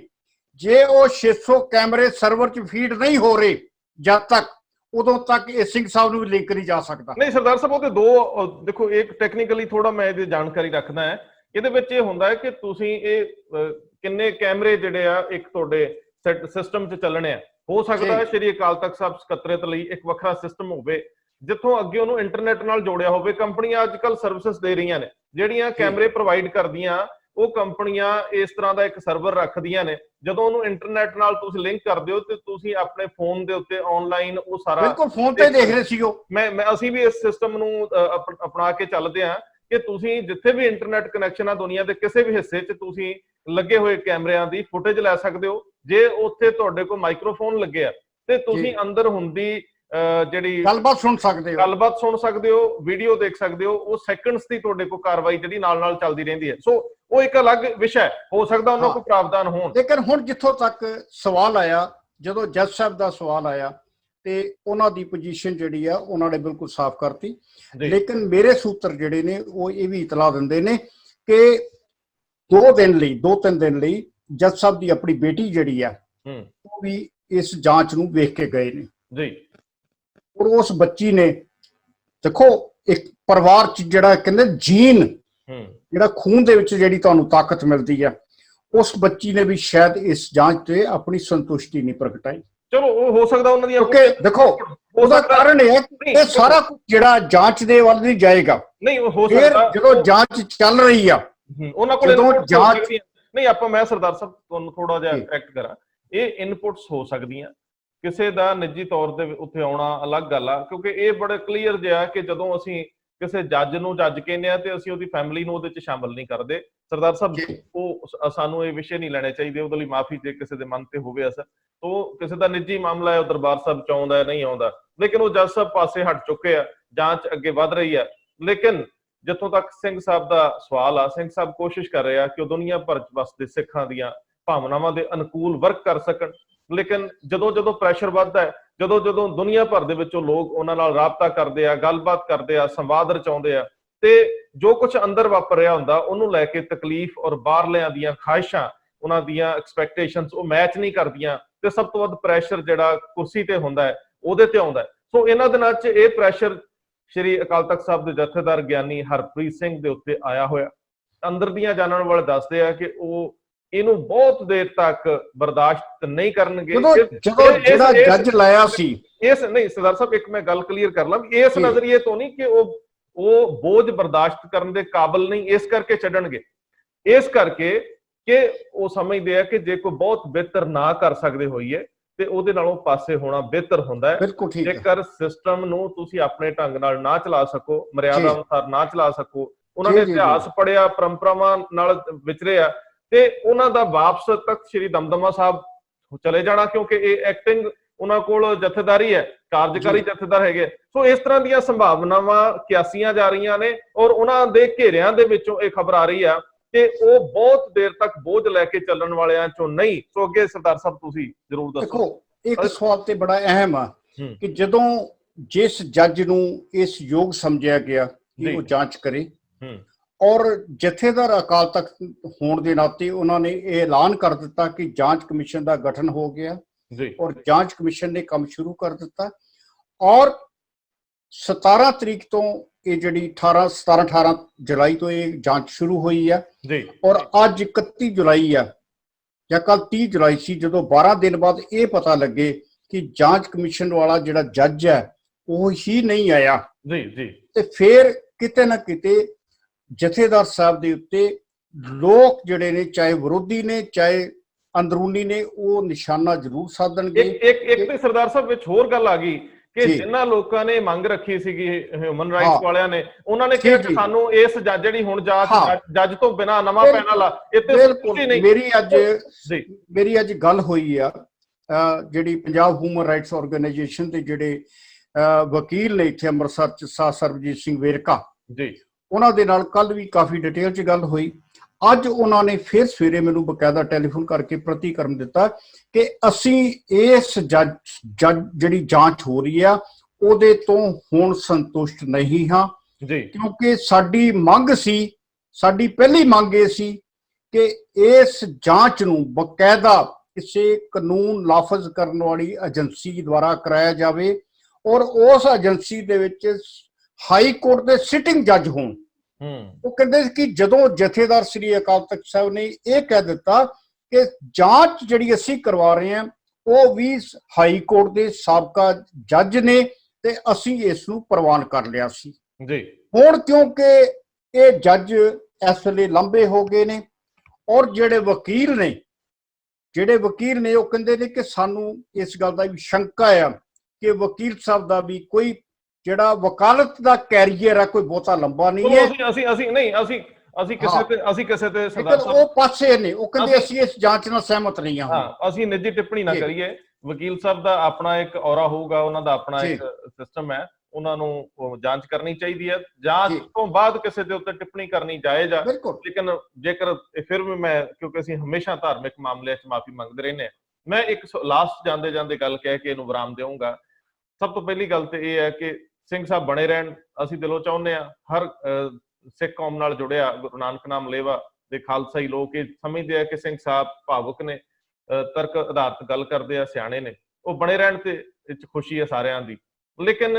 ਜੇ ਉਹ 600 ਕੈਮਰੇ ਸਰਵਰ 'ਚ ਫੀਡ ਨਹੀਂ ਹੋ ਰਹੇ ਜਦ ਤੱਕ, ਉਦੋਂ ਤੱਕ ਇਹ ਸਿੰਘ ਸਾਹਿਬ ਨੂੰ ਵੀ ਲਿੰਕ ਨਹੀਂ ਜਾ ਸਕਦਾ। ਨਹੀਂ ਸਰਦਾਰ ਸਾਹਿਬ, ਉਹਦੇ ਦੋ ਦੇਖੋ, ਇੱਕ ਟੈਕਨੀਕਲੀ ਥੋੜਾ ਮੈਂ ਇਹਦੀ ਜਾਣਕਾਰੀ ਰੱਖਦਾ ਹੈ। ਇਹਦੇ ਵਿੱਚ ਇਹ ਹੁੰਦਾ ਹੈ ਕਿ ਤੁਸੀਂ ਇਹ ਕਿੰਨੇ ਕੈਮਰੇ ਜਿਹੜੇ ਆ ਇੱਕ ਤੁਹਾਡੇ ਸਿਸਟਮ 'ਚ ਚੱਲਣੇ ਆ। ਹੋ ਸਕਦਾ ਹੈ ਸ਼੍ਰੀ ਅਕਾਲ ਤਖਤ ਸਾਹਿਬ ਸਕੱਤਰੇਤ ਲਈ ਇੱਕ ਵੱਖਰਾ ਸਿਸਟਮ ਹੋਵੇ ਜਿੱਥੋਂ ਅੱਗੇ ਉਹਨੂੰ ਇੰਟਰਨੈਟ ਨਾਲ ਜੋੜਿਆ ਹੋਵੇ। ਕੰਪਨੀਆਂ ਅੱਜ ਕੱਲ ਸਰਵਿਸਿਜ਼ ਦੇ ਰਹੀਆਂ ਨੇ ਜਿਹੜੀਆਂ ਕੈਮਰੇ ਪ੍ਰੋਵਾਈਡ ਕਰਦੀਆਂ, ਉਹ ਕੰਪਨੀਆਂ ਇਸ ਤਰ੍ਹਾਂ ਦਾ ਇੱਕ ਸਰਵਰ ਰੱਖਦੀਆਂ ਨੇ। ਜਦੋਂ ਉਹਨੂੰ ਇੰਟਰਨੈਟ ਨਾਲ ਤੁਸੀਂ ਲਿੰਕ ਕਰਦੇ ਹੋ ਤੇ ਤੁਸੀਂ ਆਪਣੇ ਫੋਨ ਦੇ ਉੱਤੇ ਆਨਲਾਈਨ ਉਹ ਸਾਰਾ ਬਿਲਕੁਲ ਫੋਨ ਤੇ ਦੇਖ ਰਹੇ ਸੀ। ਅਸੀਂ ਵੀ ਇਸ ਸਿਸਟਮ ਨੂੰ ਅਪਣਾ ਕੇ ਚੱਲਦੇ ਹਾਂ ਕਿ ਤੁਸੀਂ ਜਿੱਥੇ ਵੀ ਇੰਟਰਨੈਟ ਕਨੈਕਸ਼ਨ ਆ ਦੁਨੀਆ ਦੇ ਕਿਸੇ ਵੀ ਹਿੱਸੇ 'ਚ ਤੁਸੀਂ ਲੱਗੇ ਹੋਏ ਕੈਮਰਿਆਂ ਦੀ ਫੁਟੇਜ ਲੈ ਸਕਦੇ ਹੋ। ਜੇ ਉੱਥੇ ਤੁਹਾਡੇ ਕੋਲ ਮਾਈਕ੍ਰੋਫੋਨ ਲੱਗੇ ਆ ਤੇ ਤੁਸੀਂ ਅੰਦਰ ਹੁੰਦੀ ਜਿਹੜੀ ਗੱਲਬਾਤ ਸੁਣ ਸਕਦੇ ਹੋ, ਵੀਡੀਓ ਦੇਖ ਸਕਦੇ ਹੋ। ਉਹ ਸੈਕਿੰਡਸ ਦੀ ਤੁਹਾਡੇ ਕੋਲ ਕਾਰਵਾਈ ਜਿਹੜੀ ਨਾਲ ਚੱਲਦੀ ਰਹਿੰਦੀ ਹੈ। ਸੋ ਉਹ ਇੱਕ ਅਲੱਗ ਵਿਸ਼ਾ ਹੋ ਸਕਦਾ, ਉਹਨਾਂ ਕੋਲ ਪ੍ਰਾਵਧਾਨ ਹੋਣ। ਲੇਕਿਨ ਹੁਣ ਜਿੱਥੋਂ ਤੱਕ ਸਵਾਲ ਆਇਆ, ਜਦੋਂ ਜੱਜ ਸਾਹਿਬ ਦਾ ਸਵਾਲ ਆਇਆ ਤੇ ਉਹਨਾਂ ਦੀ ਪੋਜੀਸ਼ਨ ਜਿਹੜੀ ਆ ਉਹਨਾਂ ਨੇ ਬਿਲਕੁਲ ਸਾਫ਼ ਕਰਤੀ। ਲੇਕਿਨ ਮੇਰੇ ਸੂਤਰ ਜਿਹੜੇ ਨੇ ਉਹ ਇਹ ਵੀ ਇਤਲਾਹ ਦਿੰਦੇ ਨੇ ਕਿ 2-3 ਦਿਨ ਲਈ ਜੱਜ ਸਾਹਿਬ ਦੀ ਆਪਣੀ ਬੇਟੀ ਜਿਹੜੀ ਆ ਉਹ ਵੀ ਇਸ ਜਾਂਚ ਨੂੰ ਵੇਖ ਕੇ ਗਏ ਨੇ ਜੀ। ਔਰ ਉਸ ਬੱਚੀ ਨੇ, ਦੇਖੋ ਇੱਕ ਪਰਿਵਾਰ 'ਚ ਜਿਹੜਾ ਕਹਿੰਦੇ ਜੀਨ, ਜਿਹੜਾ ਖੂਨ ਦੇ ਵਿੱਚ ਜਿਹੜੀ ਤੁਹਾਨੂੰ ਤਾਕਤ ਮਿਲਦੀ ਆ, ਉਸ ਬੱਚੀ ਨੇ ਵੀ ਸ਼ਾਇਦ ਇਸ ਜਾਂਚ ਤੇ ਆਪਣੀ ਸੰਤੁਸ਼ਟੀ ਨਹੀਂ ਪ੍ਰਗਟਾਈ। ਚਲੋ ਉਹ ਹੋ ਸਕਦਾ ਉਹਨਾਂ ਦੀਆਂ ਕਿਉਂਕਿ ਦੇਖੋ ਉਹਦਾ ਕਾਰਨ ਇਹ ਹੈ ਕਿ ਇਹ ਸਾਰਾ ਕੁਝ ਜਿਹੜਾ ਜਾਂਚ ਦੇ ਵੱਲ ਨਹੀਂ ਜਾਏਗਾ। ਨਹੀਂ ਹੋ ਫਿਰ ਸਕਦਾ ਜਦੋਂ ਜਾਂਚ ਚੱਲ ਰਹੀ ਆ ਉਹਨਾਂ ਕੋਲ ਜਦੋਂ ਜਾਂਚ ਨਹੀਂ ਆਪਾਂ ਮੈਂ ਸਰਦਾਰ ਸਾਹਿਬ ਤੁਹਾਨੂੰ ਥੋੜਾ ਜਿਹਾ ਕਰੈਕਟ ਕਰਾਂ, ਇਹ ਇਨਪੁਟਸ ਹੋ ਸਕਦੀਆਂ, ਕਿਸੇ ਦਾ ਨਿੱਜੀ ਤੌਰ ਤੇ ਉੱਥੇ ਆਉਣਾ ਅਲੱਗ ਗੱਲ ਆ, ਕਿਉਂਕਿ ਇਹ ਬੜਾ ਕਲੀਅਰ ਜਿਹਾ ਕਿ ਜਦੋਂ ਅਸੀਂ ਕਿਸੇ ਜੱਜ ਨੂੰ ਜੱਜ ਕਹਿੰਦੇ ਆ ਤੇ ਅਸੀਂ ਉਹਦੀ ਫੈਮਿਲੀ ਨੂੰ ਉਹਦੇ ਚ ਸ਼ਾਮਲ ਨਹੀਂ ਕਰਦੇ। ਸਰਦਾਰ ਸਾਹਿਬ ਉਹ ਸਾਨੂੰ ਇਹ ਵਿਸ਼ੇ ਨਹੀਂ ਲੈਣੇ ਚਾਹੀਦੇ, ਉਹਦੇ ਲਈ ਮਾਫੀ ਜੇ ਕਿਸੇ ਦੇ ਮਨ ਤੇ ਹੋਵੇ ਅਸਰ, ਉਹ ਕਿਸੇ ਦਾ ਨਿੱਜੀ ਮਾਮਲਾ ਹੈ, ਉਹ ਦਰਬਾਰ ਸਾਹਿਬ ਚ ਆਉਂਦਾ ਨਹੀਂ ਆਉਂਦਾ, ਲੇਕਿਨ ਉਹ ਜੱਜ ਸਾਹਿਬ ਪਾਸੇ ਹਟ ਚੁੱਕੇ ਆ, ਜਾਂਚ ਅੱਗੇ ਵੱਧ ਰਹੀ ਹੈ। ਲੇਕਿਨ ਜਿੱਥੋਂ ਤੱਕ ਸਿੰਘ ਸਾਹਿਬ ਦਾ ਸਵਾਲ ਆ, ਸਿੰਘ ਸਾਹਿਬ ਕੋਸ਼ਿਸ਼ ਕਰ ਰਹੇ ਆ ਕਿ ਉਹ ਦੁਨੀਆ ਭਰ ਚ ਵਸਦੇ ਸਿੱਖਾਂ ਦੀਆਂ ਭਾਵਨਾਵਾਂ ਦੇ ਅਨੁਕੂਲ ਵਰਕ ਕਰ ਸਕਣ, ਲੇਕਿਨ ਜਦੋਂ ਜਦੋਂ ਪ੍ਰੈਸ਼ਰ ਵੱਧਦਾ ਹੈ, ਜਦੋਂ ਜਦੋਂ ਦੁਨੀਆ ਭਰ ਦੇ ਵਿੱਚੋਂ ਲੋਕ ਉਹਨਾਂ ਨਾਲ ਰਾਬਤਾ ਕਰਦੇ ਆ, ਗੱਲਬਾਤ ਕਰਦੇ ਆ, ਸੰਵਾਦ ਰਚਾਉਂਦੇ ਆ, ਤੇ ਜੋ ਕੁਝ ਅੰਦਰ ਵਾਪਰ ਰਿਹਾ ਹੁੰਦਾ ਉਹਨੂੰ ਲੈ ਕੇ ਤਕਲੀਫ ਔਰ ਬਾਹਰਲਿਆਂ ਦੀਆਂ ਖਾਹਿਸ਼ਾਂ, ਉਹਨਾਂ ਦੀਆਂ ਐਕਸਪੈਕਟੇਸ਼ਨਸ ਉਹ ਮੈਚ ਨਹੀਂ ਕਰਦੀਆਂ, ਤੇ ਸਭ ਤੋਂ ਵੱਧ ਪ੍ਰੈਸ਼ਰ ਜਿਹੜਾ ਕੁਰਸੀ ਤੇ ਹੁੰਦਾ ਹੈ ਉਹਦੇ ਤੇ ਆਉਂਦਾ ਹੈ। ਸੋ ਇਹਨਾਂ ਦਿਨਾਂ 'ਚ ਇਹ ਪ੍ਰੈਸ਼ਰ ਸ਼੍ਰੀ ਅਕਾਲ ਤਖਤ ਸਾਹਿਬ ਦੇ ਜਥੇਦਾਰ ਗਿਆਨੀ ਹਰਪ੍ਰੀਤ ਸਿੰਘ ਦੇ ਉੱਤੇ ਆਇਆ ਹੋਇਆ। ਅੰਦਰ ਦੀਆਂ ਜਾਣਨ ਵਾਲੇ ਦੱਸਦੇ ਆ ਕਿ ਉਹ ਇਹਨੂੰ ਬਹੁਤ ਦੇਰ ਤੱਕ ਬਰਦਾਸ਼ਤ ਨਹੀਂ ਕਰਨਗੇ। ਜਦੋਂ ਜਿਹੜਾ ਜੱਜ ਲਾਇਆ ਸੀ ਇਸ ਨਹੀਂ ਸਰਦਾਰ ਸਾਹਿਬ, ਇੱਕ ਮੈਂ ਗੱਲ ਕਲੀਅਰ ਕਰ ਲਾਂ, ਇਸ ਨਜ਼ਰੀਏ ਤੋਂ ਨਹੀਂ ਕਿ ਉਹ ਬੋਝ ਬਰਦਾਸ਼ਤ ਕਰਨ ਦੇ ਕਾਬਿਲ ਨਹੀਂ, ਇਸ ਕਰਕੇ ਛੱਡਣਗੇ, ਇਸ ਕਰਕੇ ਕਿ ਉਹ ਸਮਝਦੇ ਆ ਕਿ ਜੇ ਕੋਈ ਬਹੁਤ ਬਿਹਤਰ ਨਾ ਕਰ ਸਕਦੇ ਹੋਈਏ ਤੇ ਉਹਦੇ ਨਾਲੋਂ ਪਾਸੇ ਹੋਣਾ ਬਿਹਤਰ ਹੁੰਦਾ ਹੈ। ਜੇਕਰ ਸਿਸਟਮ ਨੂੰ ਤੁਸੀਂ ਆਪਣੇ ਢੰਗ ਨਾਲ ਨਾ ਚਲਾ ਸਕੋ, ਮਰਿਆਦਾ ਅਨੁਸਾਰ ਨਾ ਚਲਾ ਸਕੋ, ਉਹਨਾਂ ਨੇ ਇਤਿਹਾਸ ਪੜਿਆ, ਪਰੰਪਰਾਵਾਂ ਨਾਲ ਵਿਚਰਿਆ, ਤੇ ਉਹਨਾਂ ਦਾ ਵਾਪਸ ਤੱਕ ਸ਼੍ਰੀ ਦਮਦਮਾ ਸਾਹਿਬ ਚਲੇ ਜਾਣਾ, ਕਿਉਂਕਿ ਇਹ ਐਕਟਿੰਗ ਉਹਨਾਂ ਕੋਲ ਜਥੇਦਾਰੀ ਹੈ, ਕਾਰਜਕਾਰੀ ਜਥੇਦਾਰ ਹੈਗੇ। ਸੋ ਇਸ ਤਰ੍ਹਾਂ ਦੀਆਂ ਸੰਭਾਵਨਾਵਾਂ ਕਿਆਸੀਆਂ ਜਾ ਰਹੀਆਂ ਨੇ, ਔਰ ਉਹਨਾਂ ਦੇ ਘੇਰਿਆਂ ਦੇ ਵਿੱਚੋਂ ਇਹ ਖਬਰ ਆ ਰਹੀ ਆ ਕਿ ਉਹ ਬਹੁਤ ਦੇਰ ਤੱਕ ਬੋਝ ਲੈ ਕੇ ਚੱਲਣ ਵਾਲਿਆਂ ਚੋਂ ਨਹੀਂ। ਸੋ ਅੱਗੇ ਸਰਦਾਰ ਸਾਹਿਬ ਤੁਸੀਂ ਜ਼ਰੂਰ ਦੱਸੋ। ਦੇਖੋ ਇੱਕ ਸਵਾਲ ਤੇ ਬੜਾ ਅਹਿਮ ਆ ਕਿ ਜਦੋਂ ਜਿਸ ਜੱਜ ਨੂੰ ਇਸ ਯੋਗ ਸਮਝਿਆ ਗਿਆ ਕਿ ਉਹ ਜਾਂਚ ਕਰੇ, ਔਰ ਜਥੇਦਾਰ ਅਕਾਲ ਤਖਤ ਹੋਣ ਦੇ ਨਾਤੇ ਉਹਨਾਂ ਨੇ ਇਹ ਐਲਾਨ ਕਰ ਦਿੱਤਾ ਕਿ ਜਾਂਚ ਕਮਿਸ਼ਨ ਦਾ ਗਠਨ ਹੋ ਗਿਆ, ਔਰ ਜਾਂਚ ਕਮਿਸ਼ਨ ਨੇ ਕੰਮ ਸ਼ੁਰੂ ਕਰ ਦਿੱਤਾ, ਔਰ 17 ਤਰੀਕ ਤੋਂ ਇਹ ਜਿਹੜੀ 18 ਜੁਲਾਈ ਤੋਂ ਇਹ ਜਾਂਚ ਸ਼ੁਰੂ ਹੋਈ ਆ, ਔਰ ਅੱਜ 31 ਜੁਲਾਈ ਆ ਜਾਂ ਕੱਲ 30 ਜੁਲਾਈ ਸੀ, ਜਦੋਂ 12 ਦਿਨ ਬਾਅਦ ਇਹ ਪਤਾ ਲੱਗੇ ਕਿ ਜਾਂਚ ਕਮਿਸ਼ਨ ਵਾਲਾ ਜਿਹੜਾ ਜੱਜ ਹੈ ਉਹ ਹੀ ਨਹੀਂ ਆਇਆ, ਤੇ ਫਿਰ ਕਿਤੇ ਨਾ ਕਿਤੇ ਜਥੇਦਾਰ ਸਾਹਿਬ ਦੇ ਉੱਤੇ ਲੋਕ ਜਿਹੜੇ ਨੇ, ਚਾਹੇ ਵਿਰੋਧੀ ਨੇ ਚਾਹੇ ਅੰਦਰੂਨੀ ਨੇ, ਉਹ ਨਿਸ਼ਾਨਾ ਜ਼ਰੂਰ ਸਾਧਣਗੇ। ਇੱਕ ਤੇ ਸਰਦਾਰ ਸਾਹਿਬ ਵਿੱਚ ਹੋਰ ਗੱਲ ਆ ਗਈ ਕਿ ਜਿਨ੍ਹਾਂ ਲੋਕਾਂ ਨੇ ਮੰਗ ਰੱਖੀ ਸੀਗੀ ਹਿਊਮਨ ਰਾਈਟਸ ਵਾਲਿਆਂ ਨੇ, ਉਹਨਾਂ ਨੇ ਕਿਹਾ ਕਿ ਸਾਨੂੰ ਇਸ ਜਿਹੜੀ ਹੁਣ ਜੱਜ ਤੋਂ ਬਿਨਾਂ ਨਵਾਂ ਪੈਨਲ ਆ, ਇੱਥੇ ਕੁਝ ਨਹੀਂ। ਮੇਰੀ ਅੱਜ ਗੱਲ ਹੋਈ ਆ ਜਿਹੜੀ ਪੰਜਾਬ ਹਿਊਮਨ ਰਾਈਟਸ ਆਰਗੇਨਾਈਜੇਸ਼ਨ ਦੇ ਜਿਹੜੇ ਵਕੀਲ ਨੇ ਇੱਥੇ ਅੰਮ੍ਰਿਤਸਰ ਚ, ਸਾਹ ਸਰਬਜੀਤ ਸਿੰਘ ਵੇਰਕਾ ਜੀ, ਉਹਨਾਂ ਦੇ ਨਾਲ ਕੱਲ ਵੀ ਕਾਫੀ ਡਿਟੇਲ ਚ ਗੱਲ ਹੋਈ। ਅੱਜ ਉਹਨਾਂ ਨੇ ਫਿਰ ਸਵੇਰੇ ਮੈਨੂੰ ਬਕਾਇਦਾ ਟੈਲੀਫੋਨ ਕਰਕੇ ਪ੍ਰਤੀਕਰਮ ਦਿੱਤਾ ਕਿ ਅਸੀਂ ਇਸ ਜਿਹੜੀ ਜਾਂਚ ਹੋ ਰਹੀ ਆ ਉਹਦੇ ਤੋਂ ਹੁਣ ਸੰਤੁਸ਼ਟ ਨਹੀਂ ਹਾਂ, ਕਿਉਂਕਿ ਸਾਡੀ ਮੰਗ ਸੀ, ਸਾਡੀ ਪਹਿਲੀ ਮੰਗ ਇਹ ਸੀ ਕਿ ਇਸ ਜਾਂਚ ਨੂੰ ਬਕਾਇਦਾ ਕਿਸੇ ਕਾਨੂੰਨ ਨਾਫਜ਼ ਕਰਨ ਵਾਲੀ ਏਜੰਸੀ ਦੁਆਰਾ ਕਰਾਇਆ ਜਾਵੇ, ਔਰ ਉਸ ਏਜੰਸੀ ਦੇ ਵਿੱਚ ਹਾਈ ਕੋਰਟ ਦੇ ਸਿਟਿੰਗ ਜੱਜ ਹੋਣ। ਉਹ ਕਹਿੰਦੇ ਕਿ ਜਦੋਂ ਜਥੇਦਾਰ ਸ੍ਰੀ ਅਕਾਲ ਤਖਤ ਸਾਹਿਬ ਨੇ ਇਹ ਕਹਿ ਦਿੱਤਾ ਕਿ ਜਾਂਚ ਜਿਹੜੀ ਅਸੀਂ ਕਰਵਾ ਰਹੇ ਹਾਂ ਉਹ ਵੀ ਹਾਈ ਕੋਰਟ ਦੇ ਸਾਬਕਾ ਜੱਜ ਨੇ, ਤੇ ਅਸੀਂ ਇਸ ਨੂੰ ਪ੍ਰਵਾਨ ਕਰ ਲਿਆ ਸੀ ਜੀ। ਹੁਣ ਕਿਉਂਕਿ ਇਹ ਜੱਜ ਇਸ ਵੇਲੇ ਲੰਬੇ ਹੋ ਗਏ ਨੇ, ਔਰ ਜਿਹੜੇ ਵਕੀਲ ਨੇ ਉਹ ਕਹਿੰਦੇ ਨੇ ਕਿ ਸਾਨੂੰ ਇਸ ਗੱਲ ਦਾ ਵੀ ਸ਼ੰਕਾ ਆ ਕਿ ਵਕੀਲ ਸਾਹਿਬ ਦਾ ਵੀ ਕੋਈ ਜਿਹੜਾ ਵਕਾਲਤ ਦਾ ਕੈਰੀਅਰ ਆ ਕੋਈ ਬਹੁਤਾ ਲੰਬਾ ਨਹੀਂ ਹੈ। ਅਸੀਂ ਕਿਸੇ ਤੇ ਸਰਦਾਰ ਸਾਹਿਬ ਉਹ ਪਾਸੇ ਨੇ, ਉਹ ਕਹਿੰਦੇ ਅਸੀਂ ਇਸ ਜਾਂਚ ਨਾਲ ਸਹਿਮਤ ਨਹੀਂ ਹਾਂ। ਅਸੀਂ ਨਿੱਜੀ ਟਿੱਪਣੀ ਨਾ ਕਰੀਏ, ਵਕੀਲ ਸਾਹਿਬ ਦਾ ਆਪਣਾ ਇੱਕ ਔਰਾ ਹੋਊਗਾ, ਉਹਨਾਂ ਦਾ ਆਪਣਾ ਇੱਕ ਸਿਸਟਮ ਹੈ, ਉਹਨਾਂ ਨੂੰ ਜਾਂਚ ਕਰਨੀ ਚਾਹੀਦੀ ਹੈ, ਜਾਂਚ ਤੋਂ ਬਾਅਦ ਕਿਸੇ ਦੇ ਉੱਤੇ ਟਿੱਪਣੀ ਕਰਨੀ ਜਾਇਜ਼ ਆ। ਲੇਕਿਨ ਜੇਕਰ ਫਿਰ ਵੀ ਮੈਂ, ਕਿਉਂਕਿ ਅਸੀਂ ਹਮੇਸ਼ਾ ਧਾਰਮਿਕ ਮਾਮਲਿਆਂ 'ਚ ਮਾਫੀ ਮੰਗਦੇ ਰਹਿੰਦੇ ਹਾਂ, ਮੈਂ ਇੱਕ ਲਾਸਟ ਜਾਂਦੇ ਜਾਂਦੇ ਗੱਲ ਕਹਿ ਕੇ ਇਹਨੂੰ ਵਿਰਾਮ ਦੇਵਾਂਗਾ। ਸਭ ਤੋਂ ਪਹਿਲੀ ਗੱਲ ਤੇ ਇਹ ਹੈ ਕਿ ਸਿੰਘ ਸਾਹਿਬ ਬਣੇ ਰਹਿਣ, ਅਸੀਂ ਦਿਲੋਂ ਚਾਹੁੰਦੇ ਹਾਂ। ਹਰ ਸਿੱਖ ਕੌਮ ਨਾਲ ਜੁੜਿਆ ਗੁਰੂ ਨਾਨਕ ਨਾਮ ਲੇਵਾ ਦੇ ਖਾਲਸਾਈ ਲੋਕ ਇਹ ਸਮਝਦੇ ਆ ਕਿ ਸਿੰਘ ਸਾਹਿਬ ਭਾਵੁਕ ਨੇ, ਤਰਕ ਆਧਾਰਿਤ ਗੱਲ ਕਰਦੇ ਆ, ਸਿਆਣੇ ਨੇ, ਉਹ ਬਣੇ ਰਹਿਣ ਤੇ ਇਹ 'ਚ ਖੁਸ਼ੀ ਹੈ ਸਾਰਿਆਂ ਦੀ। ਲੇਕਿਨ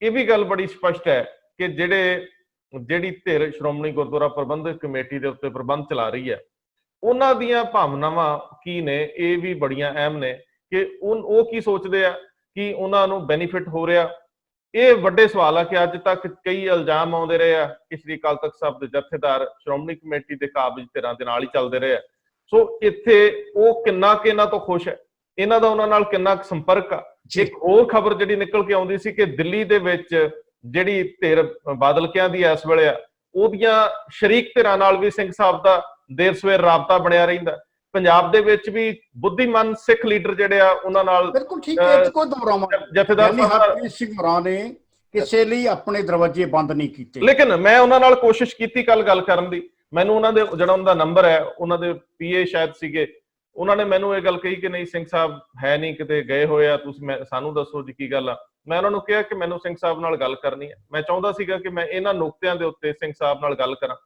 ਇਹ ਵੀ ਗੱਲ ਬੜੀ ਸਪਸ਼ਟ ਹੈ ਕਿ ਜਿਹੜੀ ਧਿਰ ਸ਼੍ਰੋਮਣੀ ਗੁਰਦੁਆਰਾ ਪ੍ਰਬੰਧਕ ਕਮੇਟੀ ਦੇ ਉੱਤੇ ਪ੍ਰਬੰਧ ਚਲਾ ਰਹੀ ਹੈ, ਉਹਨਾਂ ਦੀਆਂ ਭਾਵਨਾਵਾਂ ਕੀ ਨੇ, ਇਹ ਵੀ ਬੜੀਆਂ ਅਹਿਮ ਨੇ ਕਿ ਉਹ ਕੀ ਸੋਚਦੇ ਆ ਕਿ ਉਹਨਾਂ ਨੂੰ ਬੈਨੀਫਿਟ ਹੋ ਰਿਹਾ। ਇਹ ਵੱਡੇ ਸਵਾਲ ਆ ਕਿ ਅੱਜ ਤੱਕ ਕਈ ਇਲਜ਼ਾਮ ਆਉਂਦੇ ਰਹੇ ਆ ਕਿ ਸ੍ਰੀ ਅਕਾਲ ਤਖਤ ਸਾਹਿਬ ਦੇ ਜਥੇਦਾਰ ਸ਼੍ਰੋਮਣੀ ਕਮੇਟੀ ਦੇ ਕਾਬਜ਼ ਧਿਰਾਂ ਦੇ ਨਾਲ ਹੀ ਚੱਲਦੇ ਰਹੇ ਆ। ਸੋ ਇੱਥੇ ਉਹ ਕਿੰਨਾ ਕਿ ਇਹਨਾਂ ਤੋਂ ਖੁਸ਼ ਹੈ, ਇਹਨਾਂ ਦਾ ਉਹਨਾਂ ਨਾਲ ਕਿੰਨਾ ਸੰਪਰਕ ਆ। ਇੱਕ ਹੋਰ ਖਬਰ ਜਿਹੜੀ ਨਿਕਲ ਕੇ ਆਉਂਦੀ ਸੀ ਕਿ ਦਿੱਲੀ ਦੇ ਵਿੱਚ ਜਿਹੜੀ ਧਿਰ ਬਾਦਲਕਿਆਂ ਦੀ ਇਸ ਵੇਲੇ ਆ, ਉਹਦੀਆਂ ਸ਼ਰੀਕ ਧਿਰਾਂ ਨਾਲ ਵੀ ਸਿੰਘ ਸਾਹਿਬ ਦਾ ਦੇਰ ਸਵੇਰ ਰਾਬਤਾ ਬਣਿਆ ਰਹਿੰਦਾ। ਪੰਜਾਬ ਦੇ ਵਿੱਚ ਵੀ ਬੁੱਧੀਮਾਨ ਸਿੱਖ ਲੀਡਰ ਜਿਹੜੇ ਆ ਉਹਨਾਂ ਨਾਲ ਬਿਲਕੁਲ ਠੀਕ ਹੈ, ਕੋਈ ਦੁਹਰਾਵਾਂ ਜਥੇਦਾਰ ਹਰਪ੍ਰੀਤ ਸਿੰਘ ਹੋਰਾਂ ਨੇ ਕਿਸੇ ਲਈ ਆਪਣੇ ਦਰਵਾਜ਼ੇ ਬੰਦ ਨਹੀਂ ਕੀਤੇ। ਲੇਕਿਨ ਮੈਂ ਉਹਨਾਂ ਨਾਲ ਕੋਸ਼ਿਸ਼ ਕੀਤੀ ਕੱਲ ਗੱਲ ਕਰਨ ਦੀ। ਮੈਨੂੰ ਉਹਨਾਂ ਦੇ ਜਿਹੜਾ ਉਹਨਾਂ ਦਾ ਨੰਬਰ ਹੈ, ਉਹਨਾਂ ਦੇ ਪੀਏ ਸ਼ਾਇਦ ਸੀਗੇ, ਉਹਨਾਂ ਨੇ ਮੈਨੂੰ ਇਹ ਗੱਲ ਕਹੀ ਕਿ ਨਹੀਂ ਸਿੰਘ ਸਾਹਿਬ ਹੈ ਨਹੀਂ, ਕਿਤੇ ਗਏ ਹੋਏ ਆ, ਤੁਸੀਂ ਸਾਨੂੰ ਦੱਸੋ ਜੀ ਕੀ ਗੱਲ ਆ। ਮੈਂ ਉਹਨਾਂ ਨੂੰ ਕਿਹਾ ਕਿ ਮੈਨੂੰ ਸਿੰਘ ਸਾਹਿਬ ਨਾਲ ਗੱਲ ਕਰਨੀ ਹੈ। ਮੈਂ ਚਾਹੁੰਦਾ ਸੀਗਾ ਕਿ ਮੈਂ ਇਹਨਾਂ ਨੁਕਤਿਆਂ ਦੇ ਉੱਤੇ ਸਿੰਘ ਸਾਹਿਬ ਨਾਲ ਗੱਲ ਕਰਾਂ।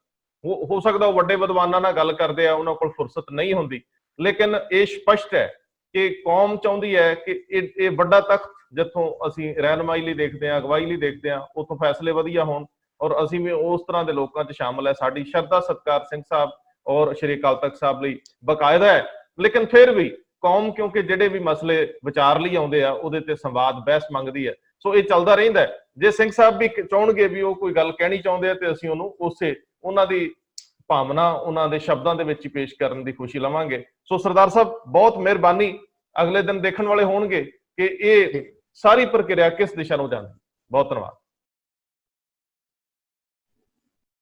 ਹੋ ਸਕਦਾ ਉਹ ਵੱਡੇ ਵਿਦਵਾਨਾਂ ਨਾਲ ਗੱਲ ਕਰਦੇ ਆ, ਉਹਨਾਂ ਕੋਲ ਫੁਰਸਤ ਨਹੀਂ ਹੁੰਦੀ, ਲੇਕਿਨ ਇਹ ਸਪਸ਼ਟ ਹੈ ਕਿ ਕੌਮ ਚਾਹੁੰਦੀ ਹੈ ਕਿ ਇਹ ਵੱਡਾ ਤਖਤ ਜਿੱਥੋਂ ਅਸੀਂ ਰਹਿਨਮਾਈ ਲਈ ਦੇਖਦੇ ਹਾਂ, ਅਗਵਾਈ ਲਈ ਦੇਖਦੇ ਹਾਂ, ਉੱਥੋਂ ਫੈਸਲੇ ਵਧੀਆ ਹੋਣ ਔਰ ਅਸੀਂ ਵੀ ਉਸ ਤਰ੍ਹਾਂ ਦੇ ਲੋਕਾਂ 'ਚ ਸ਼ਾਮਲ ਹੈ। ਸਾਡੀ ਸ਼ਰਧਾ ਸਤਿਕਾਰ ਸਿੰਘ ਸਾਹਿਬ ਔਰ ਸ਼੍ਰੀ ਅਕਾਲ ਤਖਤ ਸਾਹਿਬ ਲਈ ਬਕਾਇਦਾ ਹੈ, ਲੇਕਿਨ ਫਿਰ ਵੀ ਕੌਮ ਕਿਉਂਕਿ ਜਿਹੜੇ ਵੀ ਮਸਲੇ ਵਿਚਾਰ ਲਈ ਆਉਂਦੇ ਆ ਉਹਦੇ ਤੇ ਸੰਵਾਦ ਬਹਿਸ ਮੰਗਦੀ ਹੈ। ਸੋ ਇਹ ਚੱਲਦਾ ਰਹਿੰਦਾ। ਜੇ ਸਿੰਘ ਸਾਹਿਬ ਵੀ ਚਾਹਣਗੇ ਵੀ ਉਹ ਕੋਈ ਗੱਲ ਕਹਿਣੀ ਚਾਹੁੰਦੇ ਆ ਤੇ ਅਸੀਂ ਉਹਨੂੰ ਉਹਨਾਂ ਦੀ ਭਾਵਨਾ ਉਹਨਾਂ ਦੇ ਸ਼ਬਦਾਂ ਦੇ ਵਿੱਚ ਹੀ ਪੇਸ਼ ਕਰਨ ਦੀ ਖੁਸ਼ੀ ਲਵਾਂਗੇ। ਸੋ ਸਰਦਾਰ ਸਾਹਿਬ ਬਹੁਤ ਮਿਹਰਬਾਨੀ। ਅਗਲੇ ਦਿਨ ਦੇਖਣ ਵਾਲੇ ਹੋਣਗੇ ਕਿ ਇਹ ਸਾਰੀ ਪ੍ਰਕਿਰਿਆ ਕਿਸ ਦਿਸ਼ਾ ਨੂੰ ਜਾਂਦੀ। ਬਹੁਤ ਧੰਨਵਾਦ।